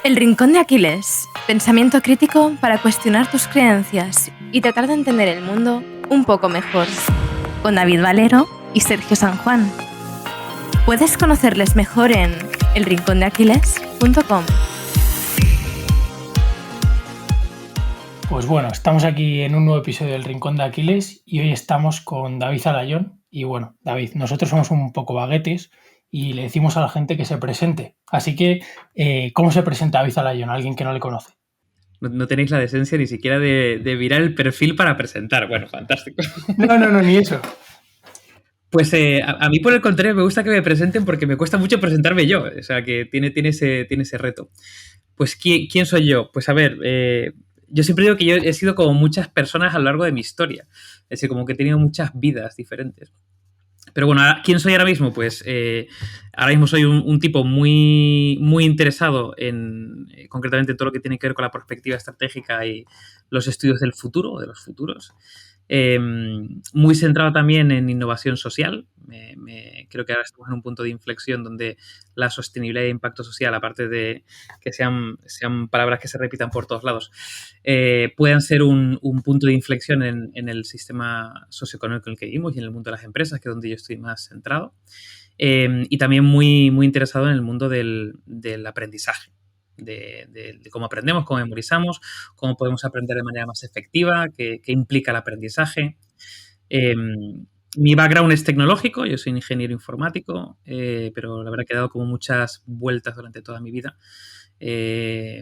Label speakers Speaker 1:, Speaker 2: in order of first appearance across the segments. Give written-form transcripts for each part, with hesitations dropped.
Speaker 1: El Rincón de Aquiles. Pensamiento crítico para cuestionar tus creencias y tratar de entender el mundo un poco mejor. Con David Valero y Sergio San Juan. Puedes conocerles mejor en elrincondeaquiles.com.
Speaker 2: Pues bueno, estamos aquí en un nuevo episodio del Rincón de Aquiles y hoy estamos con David Alayón. Y bueno, David, nosotros somos un poco vaguetes y le decimos a la gente que se presente. Así que, ¿cómo se presenta David Alayón a alguien que no le conoce?
Speaker 3: No tenéis la decencia ni siquiera de mirar el perfil para presentar. Bueno, fantástico.
Speaker 2: No, ni eso.
Speaker 3: Pues a mí, por el contrario, me gusta que me presenten porque me cuesta mucho presentarme yo. O sea, que tiene ese reto. Pues, ¿quién soy yo? Pues, a ver, yo siempre digo que yo he sido como muchas personas a lo largo de mi historia. Es decir, como que he tenido muchas vidas diferentes. Pero bueno, ¿quién soy ahora mismo? Pues ahora mismo soy un tipo muy, muy interesado concretamente en todo lo que tiene que ver con la perspectiva estratégica y los estudios del futuro, de los futuros. Muy centrado también en innovación social. Creo que ahora estamos en un punto de inflexión donde la sostenibilidad e impacto social, aparte de que sean palabras que se repitan por todos lados, puedan ser un punto de inflexión en el sistema socioeconómico en el que vivimos y en el mundo de las empresas, que es donde yo estoy más centrado. Y también muy, muy interesado en el mundo del aprendizaje. De cómo aprendemos, cómo memorizamos, cómo podemos aprender de manera más efectiva, qué implica el aprendizaje. Mi background es tecnológico, yo soy ingeniero informático, pero la verdad que he dado como muchas vueltas durante toda mi vida,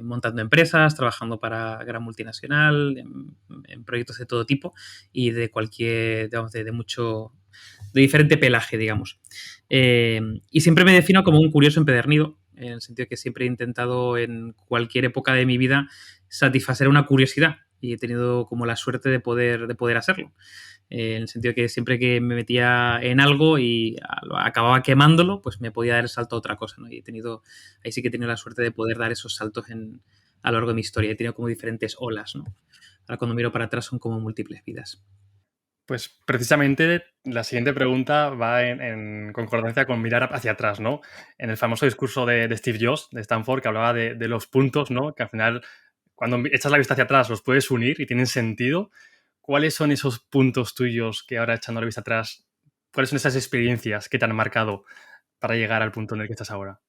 Speaker 3: montando empresas, trabajando para gran multinacional, en proyectos de todo tipo y de cualquier, digamos, de diferente pelaje, digamos. Y siempre me defino como un curioso empedernido, en el sentido de que siempre he intentado en cualquier época de mi vida satisfacer una curiosidad y he tenido como la suerte de poder hacerlo. En el sentido de que siempre que me metía en algo y acababa quemándolo, pues me podía dar el salto a otra cosa, ¿no? Y ahí sí que he tenido la suerte de poder dar esos saltos a lo largo de mi historia. He tenido como diferentes olas, ¿no? Ahora cuando miro para atrás son como múltiples vidas.
Speaker 4: Pues precisamente la siguiente pregunta va en concordancia con mirar hacia atrás, ¿no? En el famoso discurso de Steve Jobs, de Stanford, que hablaba de los puntos, ¿no? Que al final, cuando echas la vista hacia atrás, los puedes unir y tienen sentido. ¿Cuáles son esos puntos tuyos que ahora, echando la vista atrás, cuáles son esas experiencias que te han marcado para llegar al punto en el que estás ahora?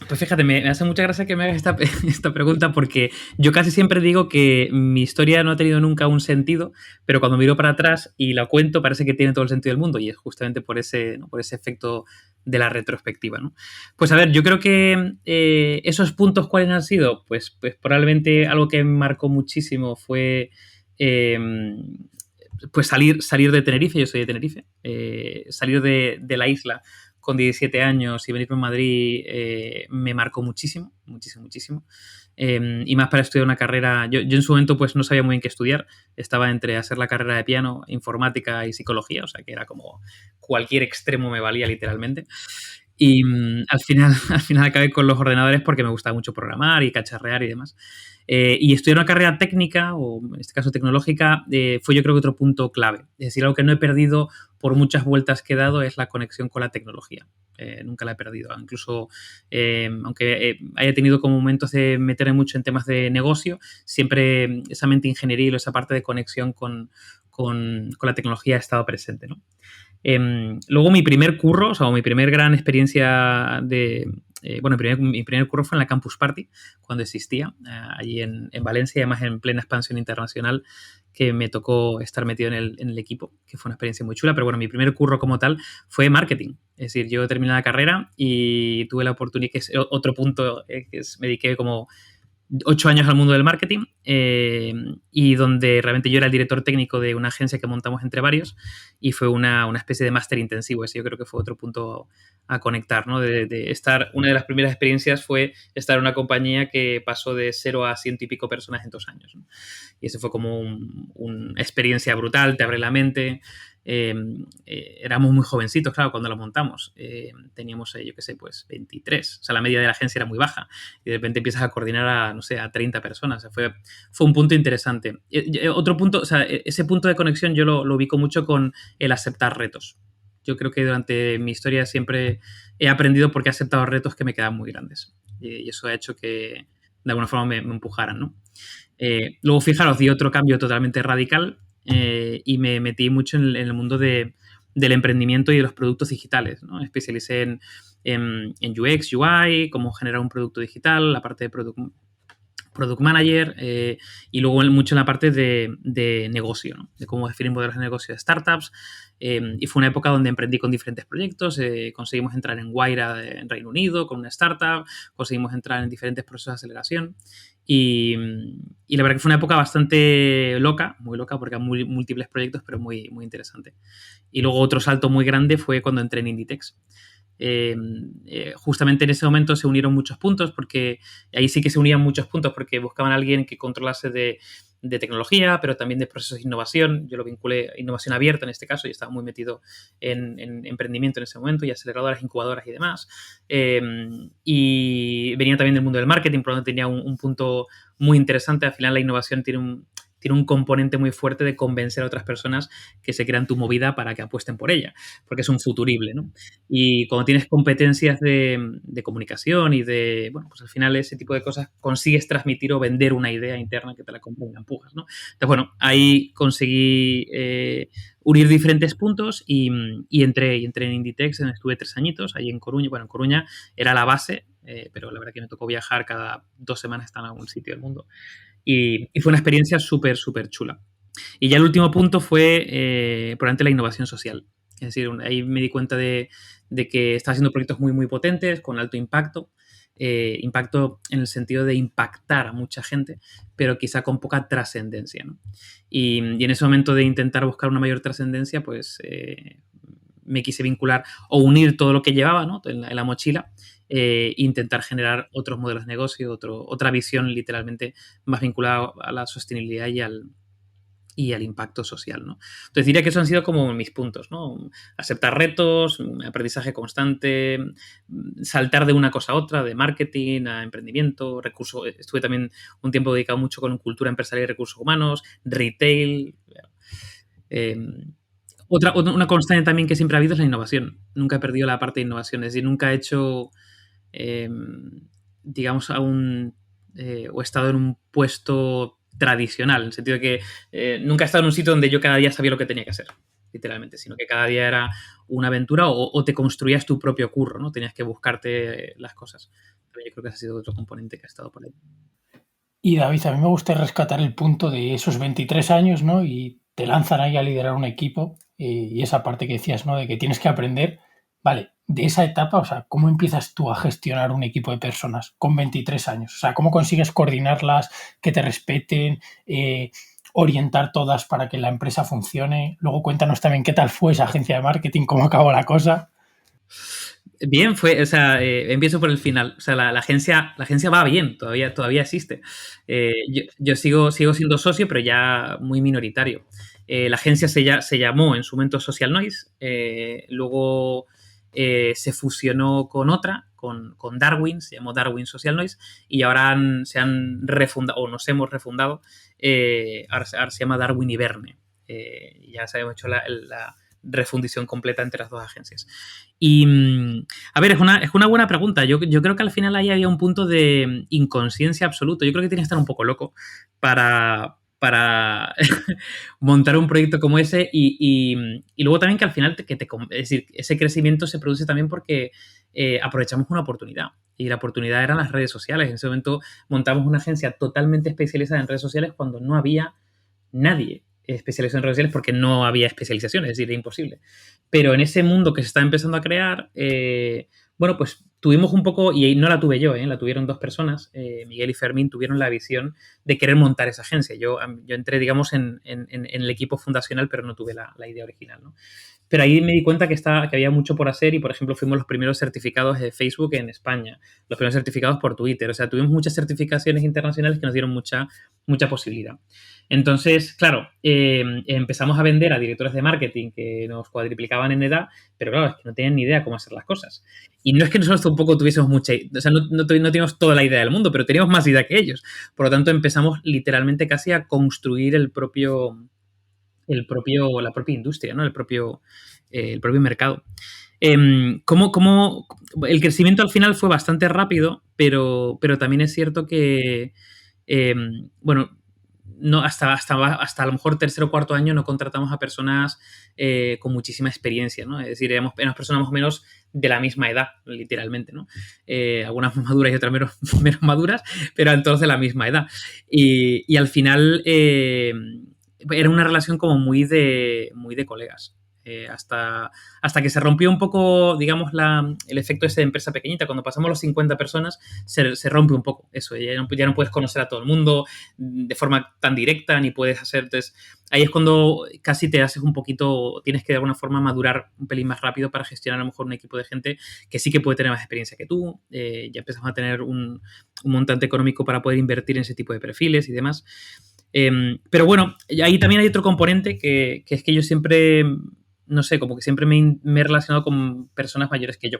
Speaker 3: Pues fíjate, me hace mucha gracia que me hagas esta pregunta porque yo casi siempre digo que mi historia no ha tenido nunca un sentido, pero cuando miro para atrás y la cuento parece que tiene todo el sentido del mundo y es justamente por ese, ¿no? Por ese efecto de la retrospectiva, ¿no? Pues a ver, yo creo que esos puntos, ¿cuáles han sido? Pues probablemente algo que me marcó muchísimo fue pues salir de Tenerife. Yo soy de Tenerife, salir de la isla con 17 años y venirme a Madrid me marcó muchísimo. Y más para estudiar una carrera. Yo en su momento pues no sabía muy bien qué estudiar. Estaba entre hacer la carrera de piano, informática y psicología, o sea que era como cualquier extremo me valía literalmente. Y al final acabé con los ordenadores porque me gustaba mucho programar y cacharrear y demás. Y estudiar una carrera técnica, o en este caso tecnológica, fue yo creo que otro punto clave. Es decir, algo que no he perdido por muchas vueltas que he dado es la conexión con la tecnología. Nunca la he perdido. Incluso, aunque haya tenido como momentos de meterme mucho en temas de negocio, siempre esa mente ingenieril o esa parte de conexión con la tecnología ha estado presente, ¿no? Luego mi primer curro, o sea, mi primer gran experiencia mi primer curro fue en la Campus Party, cuando existía, allí en Valencia, y además en plena expansión internacional, que me tocó estar metido en el equipo, que fue una experiencia muy chula. Pero bueno, mi primer curro como tal fue marketing. Es decir, yo terminé la carrera y tuve la oportunidad, que es otro punto, me dediqué como 8 años al mundo del marketing, y donde realmente yo era el director técnico de una agencia que montamos entre varios y fue una especie de máster intensivo. Ese yo creo que fue otro punto a conectar, ¿no? De estar, una de las primeras experiencias fue estar en una compañía que pasó de 0 a 100 y pico personas en 2 años, ¿no? Y eso fue como una experiencia brutal, te abre la mente. Éramos muy jovencitos, claro, cuando lo montamos. Teníamos, yo qué sé, pues 23. O sea, la media de la agencia era muy baja. Y de repente empiezas a coordinar a 30 personas. O sea, fue un punto interesante. Otro punto, o sea, ese punto de conexión yo lo ubico mucho con el aceptar retos. Yo creo que durante mi historia siempre he aprendido porque he aceptado retos que me quedan muy grandes. Y eso ha hecho que de alguna forma me empujaran, ¿no? Luego, fijaros, di otro cambio totalmente radical y me metí mucho en el mundo del emprendimiento y de los productos digitales, ¿no? Me especialicé en UX, UI, cómo generar un producto digital, la parte de product manager y luego mucho en la parte de negocio, ¿no? De cómo definir modelos de negocio de startups. Y fue una época donde emprendí con diferentes proyectos. Conseguimos entrar en Wayra en Reino Unido con una startup, conseguimos entrar en diferentes procesos de aceleración. Y la verdad que fue una época bastante loca, muy loca, porque hay múltiples proyectos, pero muy, muy interesante. Y luego otro salto muy grande fue cuando entré en Inditex. Justamente en ese momento se unieron muchos puntos, porque ahí sí que se unían muchos puntos porque buscaban a alguien que controlase de tecnología, pero también de procesos de innovación. Yo lo vinculé a innovación abierta en este caso y estaba muy metido en emprendimiento en ese momento y aceleradoras, incubadoras y demás. Y venía también del mundo del marketing, por lo tanto tenía un punto muy interesante. Al final la innovación tiene un componente muy fuerte de convencer a otras personas que se crean tu movida para que apuesten por ella, porque es un futurible, ¿no? Y cuando tienes competencias de comunicación y bueno, pues al final ese tipo de cosas consigues transmitir o vender una idea interna que te la compran y la empujas, ¿no? Entonces, bueno, ahí conseguí unir diferentes puntos y entré en Inditex, estuve 3 añitos ahí en Coruña. Bueno, en Coruña era la base, pero la verdad que me tocó viajar cada 2 semanas, estar en algún sitio del mundo. Y fue una experiencia súper, súper chula. Y ya el último punto fue probablemente la innovación social. Es decir, ahí me di cuenta de que estaba haciendo proyectos muy, muy potentes, con alto impacto. Impacto en el sentido de impactar a mucha gente, pero quizá con poca trascendencia, ¿no? Y en ese momento de intentar buscar una mayor trascendencia, pues me quise vincular o unir todo lo que llevaba, ¿no? en la mochila, intentar generar otros modelos de negocio, otra visión literalmente más vinculada a la sostenibilidad y al impacto social, ¿no? Entonces diría que esos han sido como mis puntos, ¿no? Aceptar retos, aprendizaje constante, saltar de una cosa a otra, de marketing a emprendimiento, recursos. Estuve también un tiempo dedicado mucho con cultura empresarial y recursos humanos, retail. Una constante también que siempre ha habido es la innovación. Nunca he perdido la parte de innovación, es decir, nunca he hecho, digamos, o he estado en un puesto tradicional, en el sentido de que nunca he estado en un sitio donde yo cada día sabía lo que tenía que hacer, literalmente, sino que cada día era una aventura o te construías tu propio curro, ¿no? Tenías que buscarte las cosas. Pero yo creo que ese ha sido otro componente que ha estado por ahí.
Speaker 2: Y David, a mí me gusta rescatar el punto de esos 23 años, ¿no? Y te lanzan ahí a liderar un equipo y esa parte que decías, ¿no? De que tienes que aprender, vale, de esa etapa, o sea, ¿cómo empiezas tú a gestionar un equipo de personas con 23 años? O sea, ¿cómo consigues coordinarlas, que te respeten, orientar todas para que la empresa funcione? Luego cuéntanos también qué tal fue esa agencia de marketing, cómo acabó la cosa.
Speaker 3: Bien, empiezo por el final. O sea, la agencia va bien, todavía existe. Yo sigo siendo socio, pero ya muy minoritario. La agencia se llamó en su momento Social Noise, luego se fusionó con otra, con Darwin, se llamó Darwin Social Noise, y ahora se han refundado, o nos hemos refundado, ahora se llama Darwin y Verne. Ya se ha hecho la refundición completa entre las dos agencias. Y, a ver, es una buena pregunta. Yo creo que al final ahí había un punto de inconsciencia absoluto. Yo creo que tienes que estar un poco loco para montar un proyecto como ese y luego también que al final es decir, ese crecimiento se produce también porque aprovechamos una oportunidad y la oportunidad eran las redes sociales. En ese momento montamos una agencia totalmente especializada en redes sociales cuando no había nadie especializado en redes sociales porque no había especialización, es decir, era imposible. Pero en ese mundo que se está empezando a crear, bueno, pues tuvimos un poco, y no la tuve yo, la tuvieron 2 personas, Miguel y Fermín, tuvieron la visión de querer montar esa agencia. Yo entré, digamos, en el equipo fundacional, pero no tuve la idea original, ¿no? Pero ahí me di cuenta que había mucho por hacer y, por ejemplo, fuimos los primeros certificados de Facebook en España, los primeros certificados por Twitter. O sea, tuvimos muchas certificaciones internacionales que nos dieron mucha posibilidad. Entonces, claro, empezamos a vender a directores de marketing que nos cuadriplicaban en edad, pero claro, es que no tenían ni idea cómo hacer las cosas. Y no es que nosotros tampoco tuviésemos o sea, no teníamos toda la idea del mundo, pero teníamos más idea que ellos. Por lo tanto, empezamos literalmente casi a construir la propia industria, ¿no? El propio mercado. el crecimiento al final fue bastante rápido, pero también es cierto que, bueno, no, hasta a lo mejor tercer o cuarto año no contratamos a personas con muchísima experiencia, ¿no? Es decir, éramos personas más o menos de la misma edad, literalmente, ¿no? Algunas más maduras y otras menos maduras, pero todos de la misma edad. Y al final era una relación como muy de colegas. Hasta que se rompió un poco, digamos, el efecto ese de empresa pequeñita. Cuando pasamos los 50 personas, se rompe un poco eso. Ya no puedes conocer a todo el mundo de forma tan directa, ni puedes hacer... Entonces, ahí es cuando casi te haces un poquito, tienes que de alguna forma madurar un pelín más rápido para gestionar a lo mejor un equipo de gente que sí que puede tener más experiencia que tú. Ya empezamos a tener un montante económico para poder invertir en ese tipo de perfiles y demás. Pero bueno, ahí también hay otro componente que es que yo siempre... No sé, como que siempre me he relacionado con personas mayores que yo.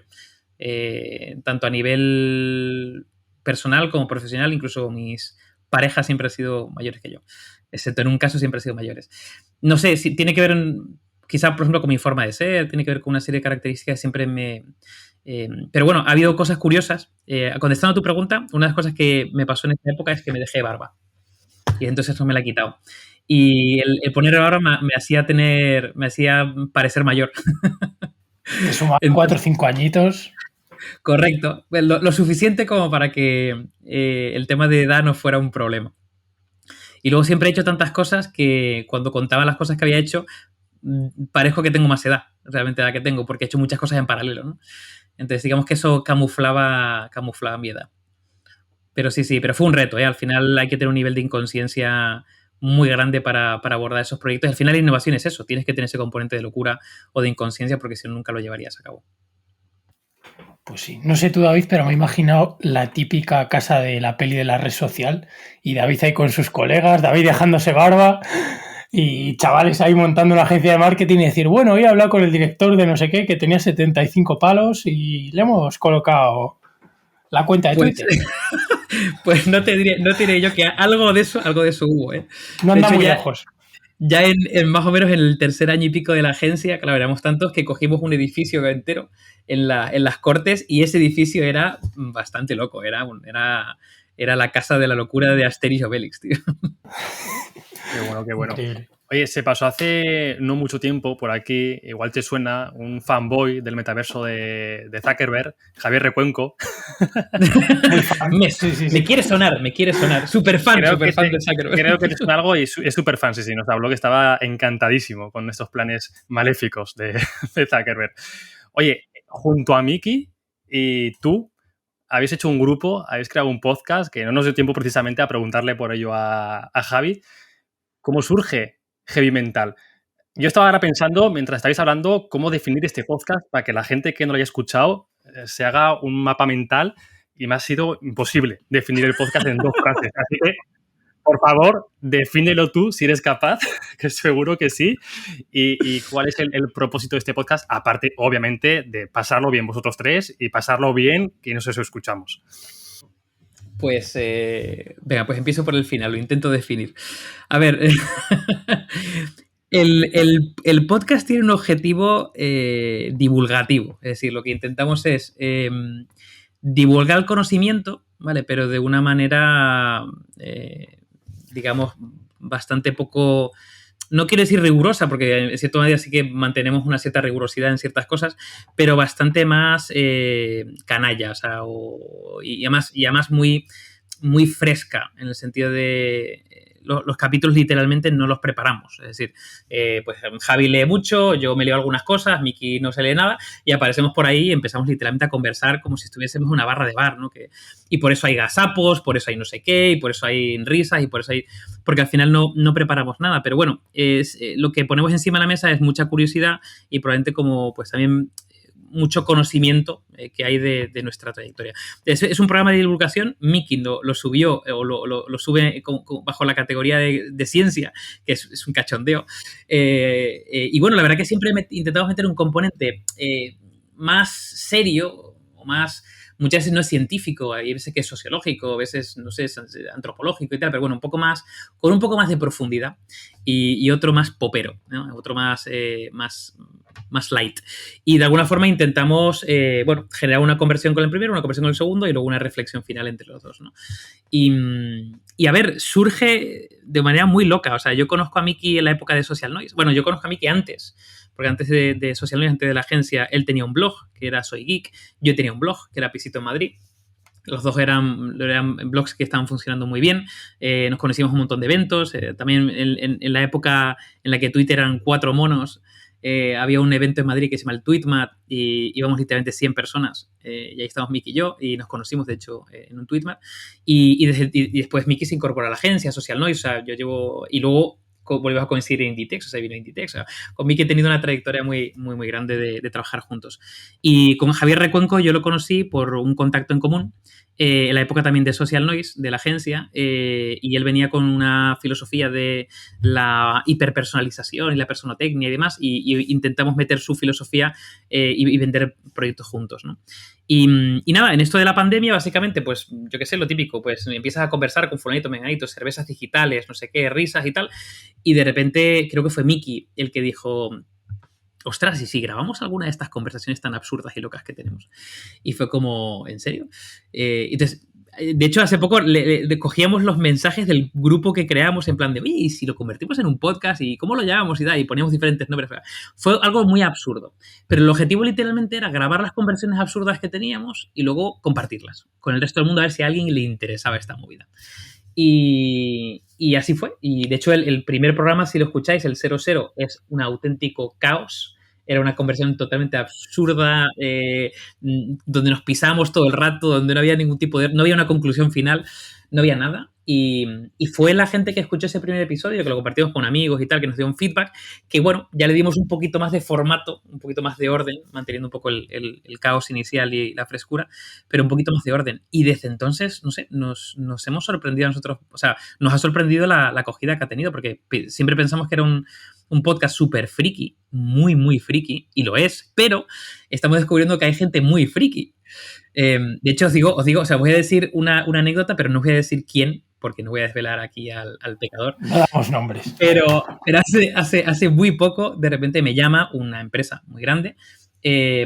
Speaker 3: Tanto a nivel personal como profesional, incluso mis parejas siempre han sido mayores que yo. Excepto en un caso siempre han sido mayores. No sé, si tiene que ver, quizá, por ejemplo, con mi forma de ser, tiene que ver con una serie de características que siempre me... pero bueno, ha habido cosas curiosas. Contestando a tu pregunta, una de las cosas que me pasó en esta época es que me dejé barba. Y entonces eso me la he quitado. Y el poner barba me hacía parecer mayor.
Speaker 2: Te suman 4 o 5 añitos.
Speaker 3: Correcto. Lo suficiente como para que el tema de edad no fuera un problema. Y luego siempre he hecho tantas cosas que cuando contaba las cosas que había hecho, parezco que tengo más edad, realmente la que tengo, porque he hecho muchas cosas en paralelo, ¿no? Entonces, digamos que eso camuflaba mi edad. Pero sí, pero fue un reto, ¿eh? Al final hay que tener un nivel de inconsciencia muy grande para abordar esos proyectos. Al final la innovación es eso, tienes que tener ese componente de locura o de inconsciencia porque si no nunca lo llevarías a cabo.
Speaker 2: Pues sí, no sé tú, David, pero me he imaginado la típica casa de la peli de la red social y David ahí con sus colegas, David dejándose barba y chavales ahí montando una agencia de marketing y decir, bueno, hoy he hablado con el director de no sé qué que tenía 75 palos y le hemos colocado la cuenta de Twitter.
Speaker 3: Pues no te diré yo que algo de eso hubo, ¿eh?
Speaker 2: No anda muy lejos.
Speaker 3: Ya en más o menos en el tercer año y pico de la agencia, claro, éramos tantos que cogimos un edificio entero en las Cortes y ese edificio era bastante loco, era la casa de la locura de Asterix y Obelix, tío.
Speaker 4: Qué bueno.
Speaker 2: Increíble.
Speaker 4: Oye, se pasó hace no mucho tiempo por aquí, igual te suena, un fanboy del metaverso de Zuckerberg, Javier Recuenco.
Speaker 2: Muy fan. Sí.
Speaker 3: Me quiere sonar. Súper fan de Zuckerberg.
Speaker 4: Creo que te suena algo y es súper fan, sí. Nos habló que estaba encantadísimo con estos planes maléficos de Zuckerberg. Oye, junto a Miki y tú, habéis hecho un grupo, habéis creado un podcast, que no nos dio tiempo precisamente a preguntarle por ello a Javi. ¿Cómo surge Heavy Mental? Yo estaba ahora pensando, mientras estabais hablando, cómo definir este podcast para que la gente que no lo haya escuchado se haga un mapa mental y me ha sido imposible definir el podcast en 2 frases. Así que, por favor, defínelo tú si eres capaz, que seguro que sí. ¿Y cuál es el propósito de este podcast? Aparte, obviamente, de pasarlo bien vosotros tres y pasarlo bien quienes os escuchamos.
Speaker 3: Pues, venga, pues empiezo por el final, lo intento definir. A ver, el podcast tiene un objetivo divulgativo, es decir, lo que intentamos es divulgar el conocimiento, ¿vale? Pero de una manera, digamos, bastante poco... No quiero decir rigurosa, porque en cierta manera sí que mantenemos una cierta rigurosidad en ciertas cosas, pero bastante más canalla, o sea, y además muy, muy fresca, en el sentido de los capítulos literalmente no los preparamos. Es decir, pues Javi lee mucho, yo me leo algunas cosas, Miki no se lee nada, y aparecemos por ahí y empezamos literalmente a conversar como si estuviésemos en una barra de bar, ¿no? Y por eso hay gazapos, por eso hay no sé qué, y por eso hay risas, y por eso hay... Porque al final no preparamos nada. Pero bueno, lo que ponemos encima de la mesa es mucha curiosidad y probablemente como pues también mucho conocimiento que hay de nuestra trayectoria. Es un programa de divulgación. Miki lo subió o lo sube bajo la categoría de ciencia, que es un cachondeo. Y bueno, la verdad que siempre intentamos meter un componente más serio o más, muchas veces no es científico, hay veces que es sociológico, a veces, no sé, es antropológico y tal, pero bueno, un poco más, con un poco más de profundidad y otro más popero, ¿no? Otro más light. Y de alguna forma intentamos, generar una conversión con el primero, una conversión con el segundo y luego una reflexión final entre los dos, ¿no? Y a ver, surge de manera muy loca. O sea, yo conozco a Miki en la época de Social Noise. Bueno, yo conozco a Miki antes, porque antes de Social Noise, antes de la agencia, él tenía un blog, que era Soy Geek. Yo tenía un blog, que era Pisito en Madrid. Los dos eran blogs que estaban funcionando muy bien. Nos conocimos en un montón de eventos. También en la época en la que Twitter eran 4 monos, había un evento en Madrid que se llama el Tweetmat y íbamos literalmente 100 personas. Y ahí estábamos Miki y yo y nos conocimos, de hecho, en un Tweetmat. Y después Miki se incorporó a la agencia Social Noise. O sea, yo llevo... Y luego volvimos a coincidir en Inditex, o sea, vino Inditex. O sea, con Miki he tenido una trayectoria muy, muy, muy grande de trabajar juntos. Y con Javier Recuenco yo lo conocí por un contacto en común, en la época también de Social Noise, de la agencia, y él venía con una filosofía de la hiperpersonalización y la personotecnia y demás, y intentamos meter su filosofía y vender proyectos juntos, ¿no? Y nada, en esto de la pandemia, básicamente, pues, yo qué sé, lo típico, pues empiezas a conversar con fulanito, menganito, cervezas digitales, no sé qué, risas y tal, y de repente creo que fue Miki el que dijo... Ostras, ¿y si grabamos alguna de estas conversaciones tan absurdas y locas que tenemos? Y fue como, ¿en serio? Entonces, de hecho, hace poco cogíamos los mensajes del grupo que creamos en plan de, oye, ¿y si lo convertimos en un podcast? ¿Y cómo lo llamamos? Y poníamos diferentes nombres. Fue algo muy absurdo. Pero el objetivo literalmente era grabar las conversaciones absurdas que teníamos y luego compartirlas con el resto del mundo a ver si a alguien le interesaba esta movida. Y así fue. Y de hecho, el primer programa, si lo escucháis, el 00, es un auténtico caos. Era una conversación totalmente absurda, donde nos pisábamos todo el rato, donde no había ningún tipo de... No había una conclusión final, no había nada. Y fue la gente que escuchó ese primer episodio, que lo compartimos con amigos y tal, que nos dio un feedback, que bueno, ya le dimos un poquito más de formato, un poquito más de orden, manteniendo un poco el caos inicial y la frescura, pero un poquito más de orden. Y desde entonces, no sé, nos hemos sorprendido a nosotros, o sea, nos ha sorprendido la acogida que ha tenido, porque siempre pensamos que era un podcast súper friki, muy, muy friki, y lo es, pero estamos descubriendo que hay gente muy friki. De hecho, os digo, o sea, voy a decir una anécdota, pero no voy a decir quién, porque no voy a desvelar aquí al pecador.
Speaker 2: No damos nombres.
Speaker 3: Pero hace muy poco, de repente me llama una empresa muy grande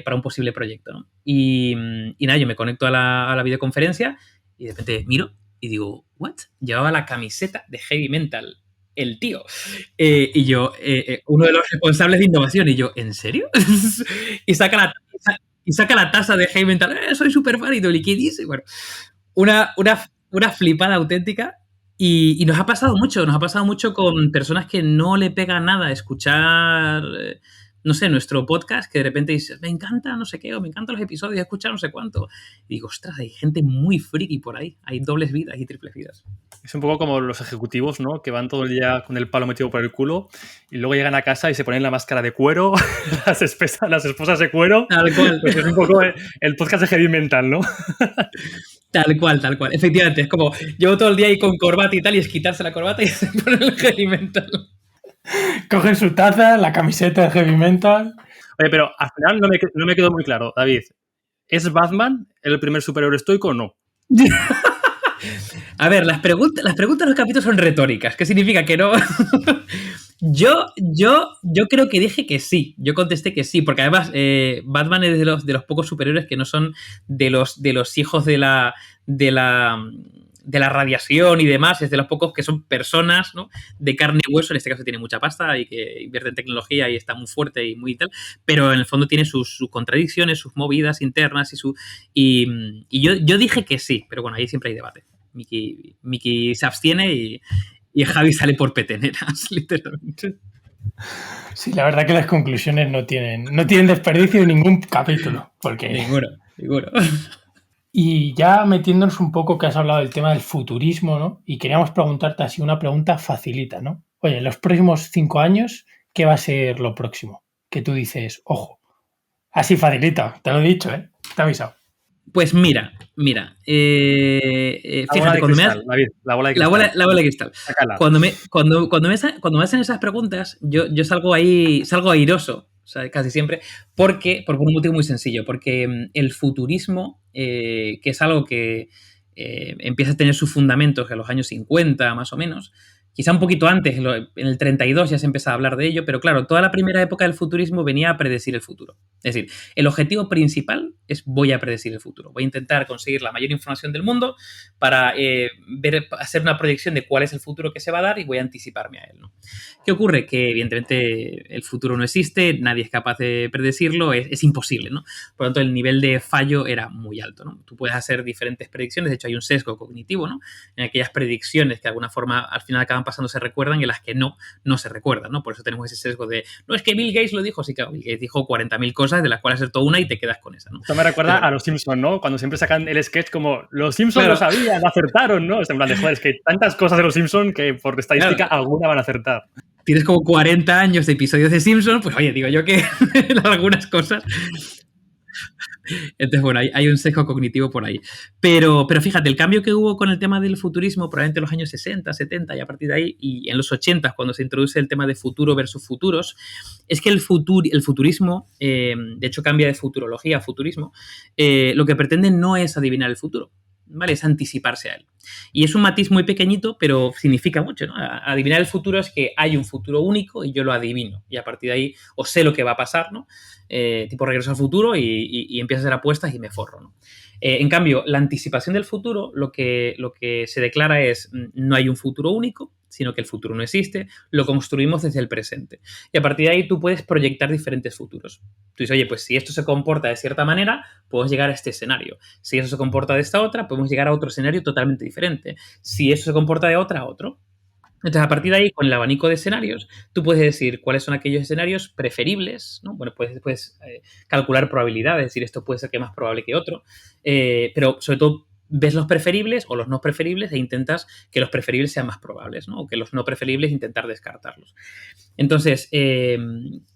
Speaker 3: para un posible proyecto, ¿no? Y nada, yo me conecto a la videoconferencia y de repente miro y digo, ¿what? Llevaba la camiseta de Heavy Mental el tío. Y yo, uno de los responsables de innovación, y yo, ¿en serio? y saca la taza de Heavy Mental, soy súper fan, y ¿qué dice? Bueno, una flipada auténtica. Y nos ha pasado mucho con personas que no le pega nada escuchar, no sé, nuestro podcast, que de repente dices, me encanta no sé qué, o me encantan los episodios, escuchar no sé cuánto. Y digo, ostras, hay gente muy friki por ahí, hay dobles vidas y triples vidas.
Speaker 4: Es un poco como los ejecutivos, ¿no? Que van todo el día con el palo metido por el culo y luego llegan a casa y se ponen la máscara de cuero, las esposas de cuero.
Speaker 3: Tal cual.
Speaker 4: Pues es un poco el podcast de Heavy Mental, ¿no?
Speaker 3: Tal cual. Efectivamente, es como, llevo todo el día ahí con corbata y tal, y es quitarse la corbata y se pone el Heavy Mental.
Speaker 2: Cogen su taza, la camiseta de Heavy Mental.
Speaker 4: Oye, pero al final no me quedó muy claro, David. ¿Es Batman el primer superhéroe estoico o no?
Speaker 3: A ver, las preguntas de los capítulos son retóricas. ¿Qué significa que no? Yo creo que dije que sí. Yo contesté que sí, porque además Batman es de los pocos superhéroes que no son de los hijos de la radiación y demás. Es de los pocos que son personas, ¿no? De carne y hueso. En este caso tiene mucha pasta y que invierte en tecnología y está muy fuerte y muy tal. Pero en el fondo tiene sus contradicciones, sus movidas internas y yo dije que sí. Pero bueno, ahí siempre hay debate. Miki se abstiene y Javi sale por peteneras, literalmente.
Speaker 2: Sí, la verdad que las conclusiones no tienen desperdicio en ningún capítulo. Porque...
Speaker 3: Ninguno.
Speaker 2: Y ya metiéndonos un poco, que has hablado del tema del futurismo, ¿no? Y queríamos preguntarte así una pregunta facilita, ¿no? Oye, en los próximos 5 años, ¿qué va a ser lo próximo? Que tú dices, ojo, así facilita, te lo he dicho, ¿eh? Te he avisado.
Speaker 3: Pues mira, fíjate,
Speaker 4: la bola de cristal.
Speaker 3: La bola de cristal. Cuando me hacen esas preguntas, yo salgo airoso, O sea, casi siempre. Por un motivo muy sencillo. Porque el futurismo, que es algo que empieza a tener sus fundamentos en los años 50, más o menos, quizá un poquito antes, en el 32 ya se empezaba a hablar de ello, pero claro, toda la primera época del futurismo venía a predecir el futuro. Es decir, el objetivo principal es voy a predecir el futuro. Voy a intentar conseguir la mayor información del mundo para hacer una proyección de cuál es el futuro que se va a dar y voy a anticiparme a él, ¿no? ¿Qué ocurre? Que evidentemente el futuro no existe, nadie es capaz de predecirlo, es imposible, ¿no? Por lo tanto, el nivel de fallo era muy alto, ¿no? Tú puedes hacer diferentes predicciones, de hecho hay un sesgo cognitivo, ¿no? En aquellas predicciones que de alguna forma al final acaban pasando se recuerdan y en las que no se recuerdan, ¿no? Por eso tenemos ese sesgo de, no, es que Bill Gates lo dijo, sí, claro, Bill Gates dijo 40.000 cosas de las cuales acertó una y te quedas con esa, ¿no?
Speaker 4: Esto me recuerda a los Simpsons, ¿no? Cuando siempre sacan el sketch como, los Simpsons lo sabían, acertaron, ¿no? Es en plan de, joder, es que hay tantas cosas de los Simpsons que por estadística alguna van a acertar.
Speaker 3: Tienes como 40 años de episodios de Simpsons, pues oye, digo yo que algunas cosas... Entonces, bueno, hay un sesgo cognitivo por ahí. Pero fíjate, el cambio que hubo con el tema del futurismo, probablemente en los años 60, 70 y a partir de ahí, y en los 80, cuando se introduce el tema de futuro versus futuros, es que el futurismo, de hecho cambia de futurología a futurismo, lo que pretende no es adivinar el futuro, ¿vale? Es anticiparse a él. Y es un matiz muy pequeñito, pero significa mucho, ¿no? Adivinar el futuro es que hay un futuro único y yo lo adivino. Y a partir de ahí, o sé lo que va a pasar, ¿no? Tipo regreso al futuro y empiezo a hacer apuestas y me forro, ¿no? En cambio, la anticipación del futuro, lo que se declara es no hay un futuro único, sino que el futuro no existe, lo construimos desde el presente. Y a partir de ahí tú puedes proyectar diferentes futuros. Tú dices, oye, pues si esto se comporta de cierta manera, podemos llegar a este escenario. Si eso se comporta de esta otra, podemos llegar a otro escenario totalmente diferente. Si eso se comporta de otra, a otro. Entonces, a partir de ahí, con el abanico de escenarios, tú puedes decir cuáles son aquellos escenarios preferibles, ¿no? Bueno, puedes calcular probabilidades, es decir, esto puede ser que es más probable que otro, pero sobre todo ves los preferibles o los no preferibles e intentas que los preferibles sean más probables, ¿no? O que los no preferibles intentar descartarlos. Entonces,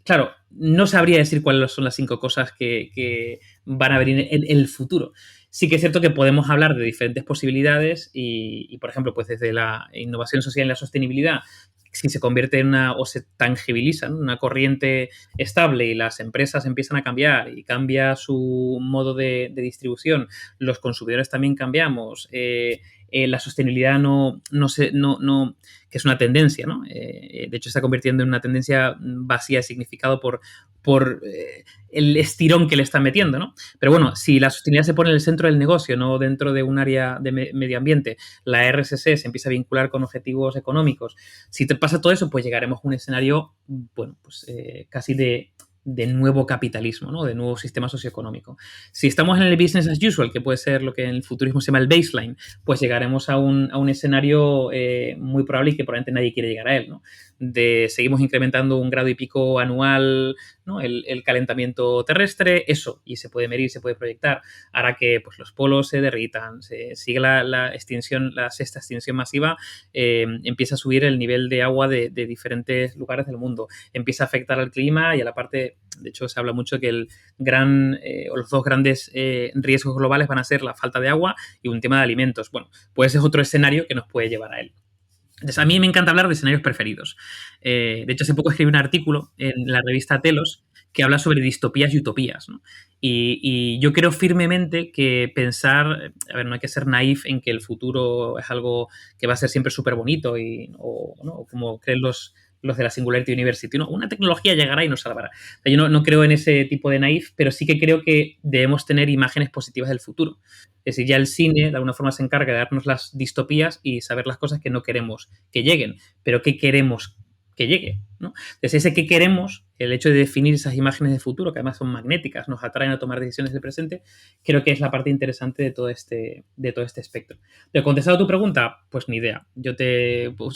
Speaker 3: claro, no sabría decir cuáles son las 5 cosas que van a venir en el futuro. Sí que es cierto que podemos hablar de diferentes posibilidades y por ejemplo, pues desde la innovación social y la sostenibilidad, si se convierte en o se tangibiliza, ¿no? Una corriente estable y las empresas empiezan a cambiar y cambia su modo de distribución, los consumidores también cambiamos, la sostenibilidad que es una tendencia, ¿no? De hecho, se está convirtiendo en una tendencia vacía de significado por el estirón que le están metiendo, ¿no? Pero bueno, si la sostenibilidad se pone en el centro del negocio, no dentro de un área de medio ambiente, la RSC se empieza a vincular con objetivos económicos. Si te pasa todo eso, pues llegaremos a un escenario, bueno, pues casi de nuevo capitalismo, ¿no? De nuevo sistema socioeconómico. Si estamos en el business as usual, que puede ser lo que en el futurismo se llama el baseline, pues llegaremos a un escenario muy probable y que probablemente nadie quiere llegar a él, ¿no? Seguimos incrementando 1,5 grados anual, ¿no? El calentamiento terrestre, eso, y se puede medir, se puede proyectar, hará que pues, los polos se derritan, se sigue la sexta extinción masiva, empieza a subir el nivel de agua de diferentes lugares del mundo, empieza a afectar al clima y a la parte, de hecho se habla mucho que los 2 grandes riesgos globales van a ser la falta de agua y un tema de alimentos. Bueno, pues ese es otro escenario que nos puede llevar a él. Entonces, a mí me encanta hablar de escenarios preferidos. De hecho, hace poco escribí un artículo en la revista Telos que habla sobre distopías y utopías, ¿no? Y yo creo firmemente que pensar, a ver, no hay que ser naif en que el futuro es algo que va a ser siempre súper bonito o como creen los de la Singularity University, ¿no? Una tecnología llegará y nos salvará. O sea, yo no creo en ese tipo de naif, pero sí que creo que debemos tener imágenes positivas del futuro. Es decir, ya el cine de alguna forma se encarga de darnos las distopías y saber las cosas que no queremos que lleguen, pero que queremos que llegue, ¿no? Entonces, ese que queremos, el hecho de definir esas imágenes de futuro, que además son magnéticas, nos atraen a tomar decisiones del presente, creo que es la parte interesante de todo este espectro. Pero contestado a tu pregunta, pues ni idea. Yo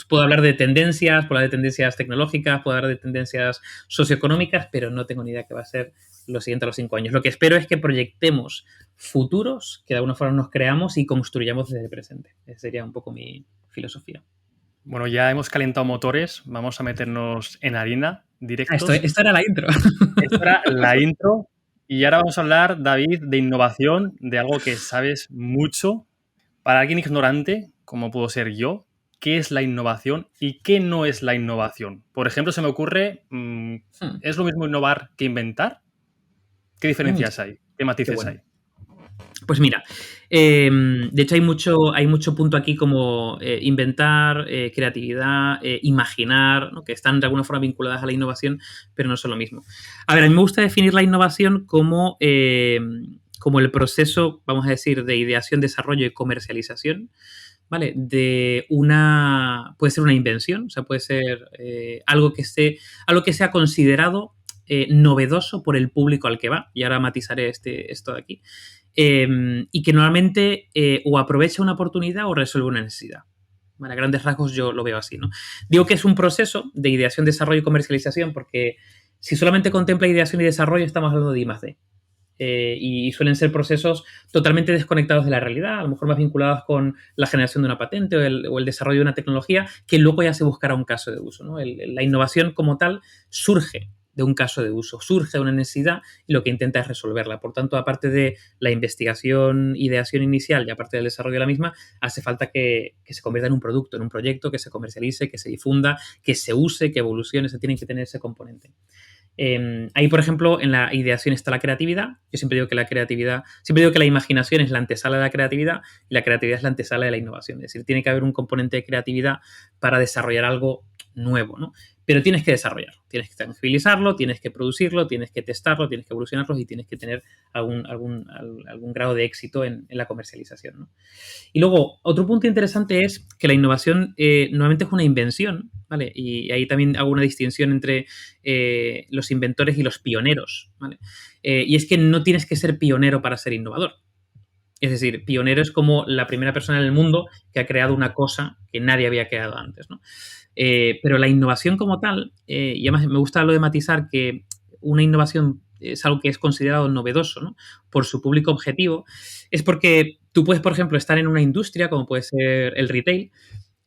Speaker 3: puedo hablar de tendencias, puedo hablar de tendencias tecnológicas, puedo hablar de tendencias socioeconómicas, pero no tengo ni idea qué va a ser lo siguiente a los 5 años. Lo que espero es que proyectemos futuros que de alguna forma nos creamos y construyamos desde el presente. Esa sería un poco mi filosofía.
Speaker 4: Bueno, ya hemos calentado motores, vamos a meternos en harina directos.
Speaker 3: Esto era la intro.
Speaker 4: Esto era la intro y ahora vamos a hablar, David, de innovación, de algo que sabes mucho. Para alguien ignorante, como puedo ser yo, qué es la innovación y qué no es la innovación. Por ejemplo, se me ocurre, ¿es lo mismo innovar que inventar? ¿Qué diferencias hay? ¿Qué matices hay?
Speaker 3: Pues mira, de hecho hay mucho punto aquí como inventar, creatividad, imaginar, ¿no? Que están de alguna forma vinculadas a la innovación, pero no son lo mismo. A ver, a mí me gusta definir la innovación como el proceso, vamos a decir, de ideación, desarrollo y comercialización, ¿vale? Puede ser una invención, o sea, puede ser algo que sea considerado novedoso por el público al que va, y ahora matizaré esto de aquí. Y que normalmente o aprovecha una oportunidad o resuelve una necesidad. Vale, a grandes rasgos yo lo veo así, ¿no? Digo que es un proceso de ideación, desarrollo y comercialización porque si solamente contempla ideación y desarrollo estamos hablando de I+D. Y suelen ser procesos totalmente desconectados de la realidad, a lo mejor más vinculados con la generación de una patente o el desarrollo de una tecnología que luego ya se buscará un caso de uso, ¿no? La innovación como tal surge de un caso de uso, surge de una necesidad y lo que intenta es resolverla. Por tanto, aparte de la investigación, ideación inicial y aparte del desarrollo de la misma, hace falta que se convierta en un producto, en un proyecto, que se comercialice, que se difunda, que se use, que evolucione, se tiene que tener ese componente. Ahí, por ejemplo, en la ideación está la creatividad. Yo siempre digo que la imaginación es la antesala de la creatividad y la creatividad es la antesala de la innovación. Es decir, tiene que haber un componente de creatividad para desarrollar algo nuevo, ¿no? Pero tienes que desarrollarlo, tienes que tangibilizarlo, tienes que producirlo, tienes que testarlo, tienes que evolucionarlo y tienes que tener algún grado de éxito en la comercialización, ¿no? Y luego, otro punto interesante es que la innovación normalmente es una invención, ¿vale? Y ahí también hago una distinción entre los inventores y los pioneros, ¿vale? Y es que no tienes que ser pionero para ser innovador. Es decir, pionero es como la primera persona en el mundo que ha creado una cosa que nadie había creado antes, ¿no? Pero la innovación como tal, y además me gusta lo de matizar que una innovación es algo que es considerado novedoso, ¿no? Por su público objetivo, es porque tú puedes, por ejemplo, estar en una industria como puede ser el retail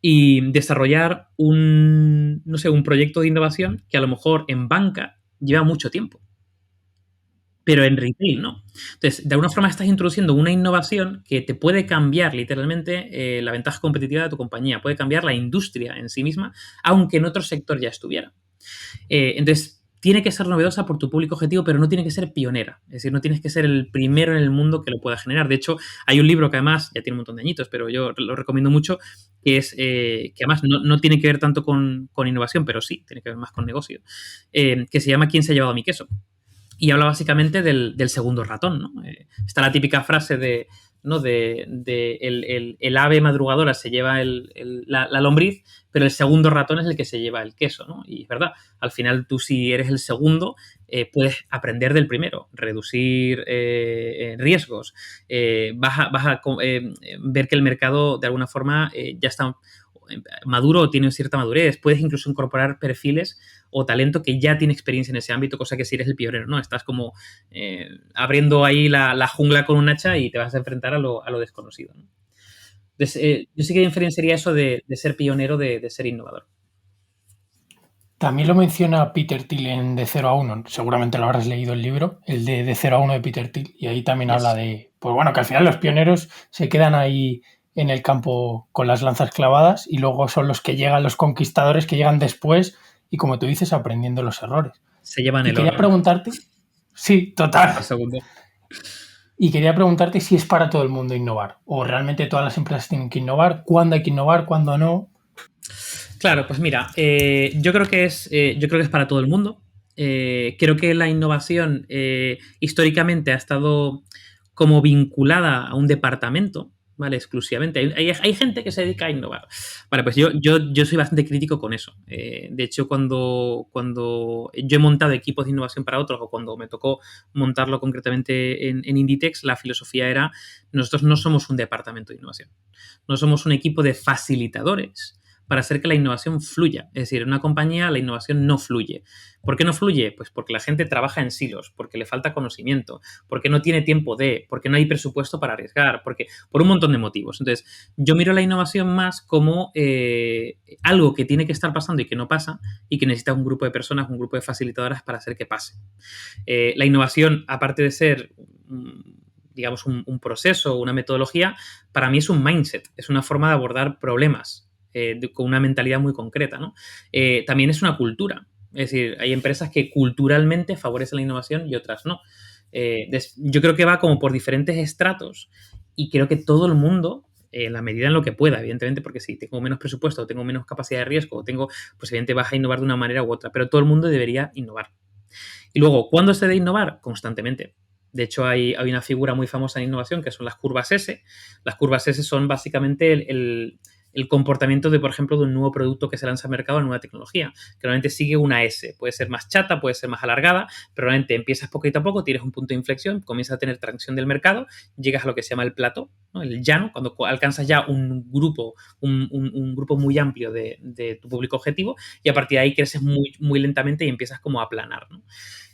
Speaker 3: y desarrollar un proyecto de innovación que a lo mejor en banca lleva mucho tiempo, pero en retail no. Entonces, de alguna forma estás introduciendo una innovación que te puede cambiar literalmente la ventaja competitiva de tu compañía, puede cambiar la industria en sí misma, aunque en otro sector ya estuviera. Entonces, tiene que ser novedosa por tu público objetivo, pero no tiene que ser pionera. Es decir, no tienes que ser el primero en el mundo que lo pueda generar. De hecho, hay un libro que además, ya tiene un montón de añitos, pero yo lo recomiendo mucho, que es que además no tiene que ver tanto con innovación, pero sí, tiene que ver más con negocio, que se llama ¿Quién se ha llevado mi queso? Y habla básicamente del segundo ratón, ¿no? Está la típica frase de el ave madrugadora se lleva la lombriz, pero el segundo ratón es el que se lleva el queso, ¿no? Y es verdad, al final tú si eres el segundo puedes aprender del primero, reducir riesgos, vas a ver que el mercado de alguna forma ya está maduro o tiene cierta madurez, puedes incluso incorporar perfiles o talento que ya tiene experiencia en ese ámbito, cosa que si eres el pionero, ¿no? Estás como abriendo ahí la jungla con un hacha y te vas a enfrentar a lo desconocido, ¿no? Entonces, yo sí que diferenciaría eso de ser pionero de ser innovador.
Speaker 2: También lo menciona Peter Thiel en De 0 a 1. Seguramente lo habrás leído el libro, el de 0 a 1 de Peter Thiel. Y ahí también habla de, pues bueno, que al final los pioneros se quedan ahí en el campo con las lanzas clavadas y luego son los que llegan, los conquistadores que llegan después y, como tú dices, aprendiendo los errores.
Speaker 3: Se llevan
Speaker 2: y
Speaker 3: el
Speaker 2: quería
Speaker 3: oro.
Speaker 2: preguntarte, sí, total.
Speaker 3: El segundo.
Speaker 2: Y quería preguntarte si es para todo el mundo innovar o realmente todas las empresas tienen que innovar, cuándo hay que innovar, cuándo no.
Speaker 3: Claro, pues mira, yo creo que es para todo el mundo. Creo que la innovación históricamente ha estado como vinculada a un departamento, ¿vale? Exclusivamente. Hay gente que se dedica a innovar. Vale, pues yo soy bastante crítico con eso. De hecho, cuando yo he montado equipos de innovación para otros o cuando me tocó montarlo concretamente en Inditex, la filosofía era: nosotros no somos un departamento de innovación. No somos un equipo de facilitadores para hacer que la innovación fluya. Es decir, en una compañía la innovación no fluye. ¿Por qué no fluye? Pues porque la gente trabaja en silos, porque le falta conocimiento, porque no tiene tiempo porque no hay presupuesto para arriesgar, por un montón de motivos. Entonces, yo miro la innovación más como algo que tiene que estar pasando y que no pasa y que necesita un grupo de personas, un grupo de facilitadoras para hacer que pase. La innovación, aparte de ser digamos, un proceso, una metodología, para mí es un mindset, es una forma de abordar problemas. con una mentalidad muy concreta, ¿no? También es una cultura. Es decir, hay empresas que culturalmente favorecen la innovación y otras no. Yo creo que va como por diferentes estratos y creo que todo el mundo, en la medida en lo que pueda, evidentemente, porque si tengo menos presupuesto o tengo menos capacidad de riesgo o tengo, pues evidentemente vas a innovar de una manera u otra, pero todo el mundo debería innovar. Y luego, ¿cuándo se debe innovar? Constantemente. De hecho, hay una figura muy famosa en innovación que son las curvas S. Las curvas S son básicamente el comportamiento de, por ejemplo, de un nuevo producto que se lanza al mercado, una nueva tecnología, que normalmente sigue una S. Puede ser más chata, puede ser más alargada, pero normalmente empiezas poquito a poco, tienes un punto de inflexión, comienzas a tener tracción del mercado, llegas a lo que se llama el plató, ¿no? El llano, cuando alcanzas ya un grupo muy amplio de tu público objetivo y a partir de ahí creces muy, muy lentamente y empiezas como a aplanar, ¿no?